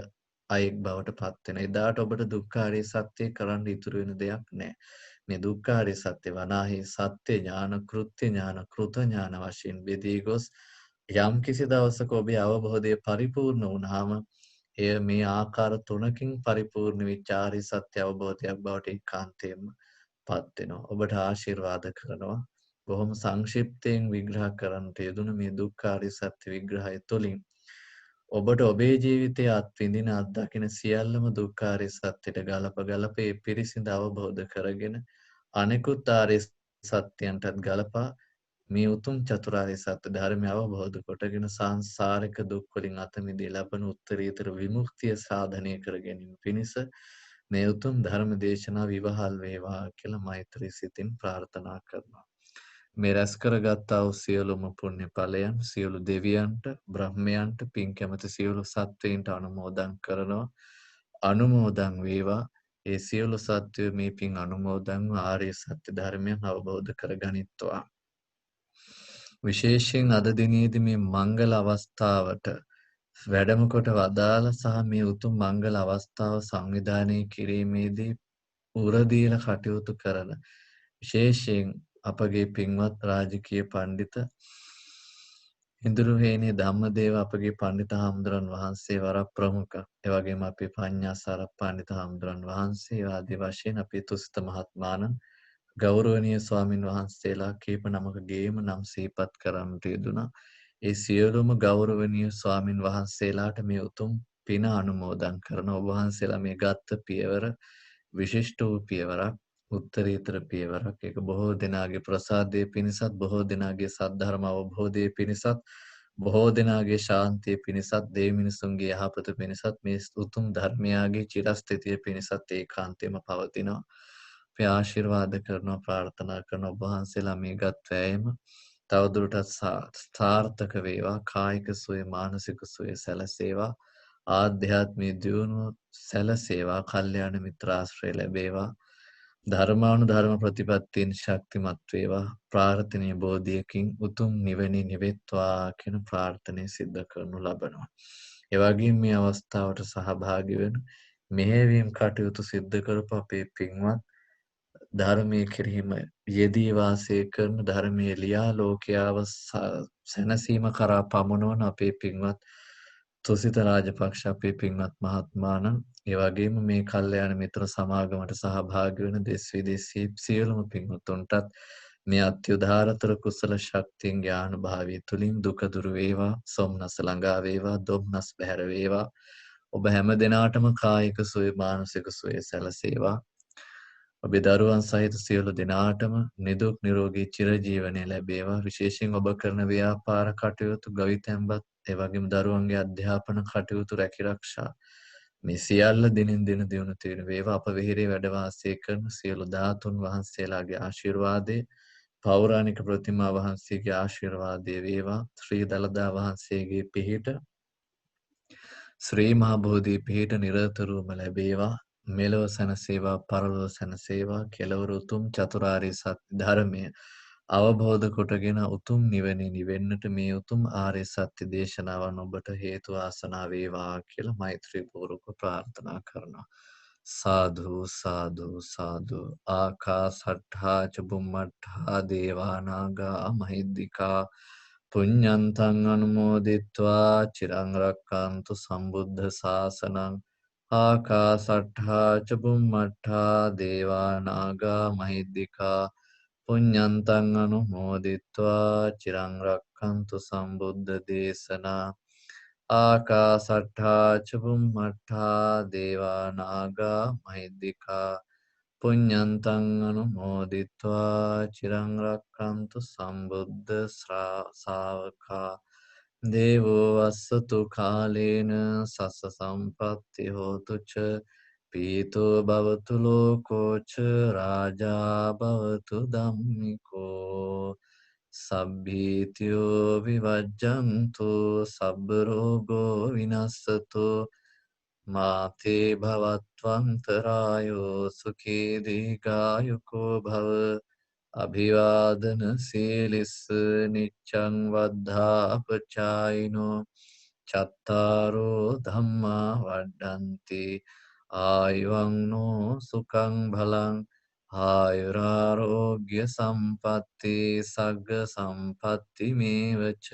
අයෙක් බවට පත් වෙන. එදාට ඔබට දුක්ඛාරය සත්‍ය කරන්න ඉතුරු වෙන දෙයක් නැහැ. මේ දුක්ඛාරය සත්‍ය වනාහි සත්‍ය ඥාන, කෘත්‍ය ඥාන, කෘත ඥාන වශයෙන් බෙදී ගොස් යම් කිසි දවසක ඔබේ අවබෝධය පරිපූර්ණ වුණාම එය මේ ආකාර තුනකින් පරිපූර්ණ වෙච්ච ආර්ය සත්‍ය අවබෝධයක් බවට ඒකාන්තයෙන්ම පත් වෙනවා. ඔබට ආශිර්වාද කරනවා. බොහොම සංක්ෂිප්තයෙන් විග්‍රහ කරන්නට යෙදුන මේ දුක්ඛාරය සත්‍ය විග්‍රහය තුළින් ඔබට ඔබේ ජීවිතයේ අත්විඳින අත්දකින සියල්ලම දුක්ඛාරය සත්‍යයට ගලප ඒ පිරිසිඳ අවබෝධ කරගෙන අනෙකුත් ආර්ය සත්‍යයන්ටත් ගලපා මේ උතුම් චතුරාර්ය සත්‍ය ධර්මය අවබෝධ කොටගෙන සංසාරික දුක් වලින් අත මිදී ලබන උත්තරීතර විමුක්තිය සාධනය කර ගැනීම පිණිස මේ උතුම් ධර්ම දේශනාව විවහල් වේවා කියලා මෛත්‍රී සිතින් ප්‍රාර්ථනා කරනවා. මේ රැස් කරගත්තා වූ සියලුම පුණ්‍ය ඵලයන් සියලු දෙවියන්ට බ්‍රහ්මයන්ට පින් කැමති සියලු සත්වයින්ට අනුමෝදන් කරනවා. අනුමෝදන් වේවා. ඒ සියලු සත්වය මේ පින් අනුමෝදන්ව ආර්ය සත්‍ය ධර්මයන් අවබෝධ කරගනිත්වා. විශේෂයෙන් අද දිනේදී මේ මංගල අවස්ථාවට වැඩම කොට වදාළ සහ මේ උතුම් මංගල අවස්ථාව සංවිධානය කිරීමේදී උරදීලා කටයුතු කරන විශේෂයෙන් අපගේ පින්වත් රාජකීය පඬිත ඉන්දුරුහේනේ ධම්මදේව අපගේ පඬිත හාමුදුරන් වහන්සේ වර ප්‍රමුඛ. ඒ වගේම අපේ පඤ්ඤාසාර පඬිත හාමුදුරන් වහන්සේ ආදී වශයෙන් අපේ තුසිත මහත්මාණන් ගෞරවනීය ස්වාමින් වහන්සේලා කීප නමකගේම නම් සිහිපත් කරන්නට යෙදුණා. ඒ සියලුම ගෞරවනීය ස්වාමින් වහන්සේලාට මේ උතුම් පින අනුමෝදන් කරන ඔබ වහන්සේලා මේ ගත්ත පියවර විශිෂ්ට වූ පියවරක්, උත්තරීතර පියවරක්. ඒක බොහෝ දෙනාගේ ප්‍රසාදයේ පිණිසත්, බොහෝ දෙනාගේ සද්ධර්ම අවබෝධයේ පිණිසත්, බොහෝ දෙනාගේ ශාන්තිය පිණිසත්, දෙවි මිනිසුන්ගේ යහපත පිණිසත්, මේ උතුම් ධර්මයාගේ චිරස්ථිතිය පිණිසත් ඒකාන්තයෙන්ම පවතිනවා. අපි ආශිර්වාද කරනවා, ප්‍රාර්ථනා කරන ඔබ වහන්සේලා මේ ගත් වෑයම තවදුරටත් සාර්ථක වේවා. කායික සුවය, මානසික සුවය සැලසේවා. ආධ්‍යාත්මීය දියුණුව සැලසේවා. කල්යාණ මිත්‍රාශ්‍රය ලැබේවා. ධර්මානුධර්ම ප්‍රතිපත්තීන් ශක්තිමත් වේවා. ප්‍රාර්ථනීය බෝධියකින් උතුම් නිවනින් නිවෙත්වා කියන ප්‍රාර්ථනය සිද්ධ කරනු ලබනවා. ඒ වගේම මේ අවස්ථාවට සහභාගී වෙන මෙහෙයවීම් කටයුතු සිද්ධ කරපු අපේ පින්වත් ධර්මයේ කිරීම යෙදී වාසය කරන ධර්මයේ ලියා ලෝකයාව සැනසීම කරා පමුණවන අපේ පින්වත් තුසිත රාජපක්ෂ අපේ පින්වත් මහත්මාණන්, ඒ වගේම මේ කල්යාණ මිත්‍ර සමාගමට සහභාගී වෙන දෙස් විදේශී සියලුම පින්වතුන්ටත් මේ අත්‍යුදාරතර කුසල ශක්තියෙන් ඥාන භාවය තුලින් දුක දුරු වේවා, සොම්නස ළඟා වේවා, දුම්නස් බැහැර වේවා. ඔබ හැම දිනාටම කායික සුවය, මානසික සුවය සැලසේවා. ඔබේ දරුවන් සහිත සියලු දෙනාටම නිදුක් නිරෝගී චිරජීවනය ලැබේවා. විශේෂයෙන් ඔබ කරන ව්‍යාපාර කටයුතු, ගවිතැන්පත්, ඒ වගේම දරුවන්ගේ අධ්‍යාපන කටයුතු රැකිරක්ෂා මේ සියල්ල දිනෙන් දින දියුණු තියුණු වේවා. අප වෙහිරේ වැඩ වාසය කරන සියලු ධාතුන් වහන්සේලාගේ ආශිර්වාදය, පෞරාණික ප්‍රතිමා වහන්සේගේ ආශිර්වාදය වේවා. ශ්‍රී දළදා වහන්සේගේ පිහිට, ශ්‍රී මහා බෝධි පිහිට නිරතුරුවම ලැබේවා. මෙලොව සැනසේවා, පරලොව සැනසේවා. කෙලවර උතුම් චතුරාර්ය සත්‍ය ධර්මය අවබෝධ කොටගෙන උතුම් නිවනින් නිවෙන්නට මේ උතුම් ආර්ය සත්‍ය දේශනාවන් ඔබට හේතු ආසනා වේවා කියලා මෛත්‍රී පූර්වක ප්‍රාර්ථනා කරනවා. සාදු සාදු සාදු. ආකාසට්ඨා ච බුම්මට්ඨා දේවා නාග මහිද්దికා පුඤ්ඤන්තං අනුමෝදිත්වා චිරං රක්ඛන්තු සම්බුද්ධ ශාසනං. ආකාසට්ඨා ච බුම්මට්ඨා දේවා නාග මහිද්దికා පුඤ්ඤන්තං අනුමෝදිත්වා චිරං රක්ඛන්තු සම්බුද්ධ දේශනා. ආකාසට්ඨා ච බුම්මට්ඨා දේවා නාග මහිද්దికා පුඤ්ඤන්තං අනුමෝදිත්වා චිරං රක්ඛන්තු සම්බුද්ධ ශාවකා. දේවෝ වස්සතු කාලේන සස්ස සම්පත්ති හෝතු ච පීතෝ භවතු ලෝකෝ ච රාජා භවතු ධම්මිකෝ. සබ්බීතියෝ විවජ්ජන්තු සබ්බ රෝගෝ විනස්සතු මාතේ භවත්වන්තරායෝ සුඛී දීඝායුකෝ භව. අභිවාදන සීලිස්ස නිච්ඡං වද්ධාපචායිනෝ චත්තාරෝ ධම්මා වඩ්ඩන්ති ආයුවන්නෝ සුඛං බලං ආයුරාරෝග්‍ය සම්පatti සග්ග සම්පatti මේවච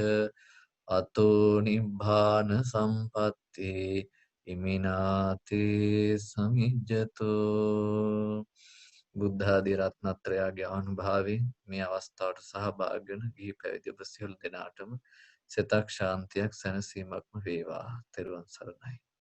අතෝ නිබ්බාන සම්පatti ඉමිනාතේ සමිජ්ජතෝ. බුද්ධ ආදී රත්නත්‍රයාගේ අනුභාවයෙන් මේ අවස්ථාවට සහභාගී වන ගිහි පැවිදි ඔබ සියලු දෙනාටම සිතක් ශාන්තියක් සැනසීමක්ම වේවා. තෙරුවන් සරණයි.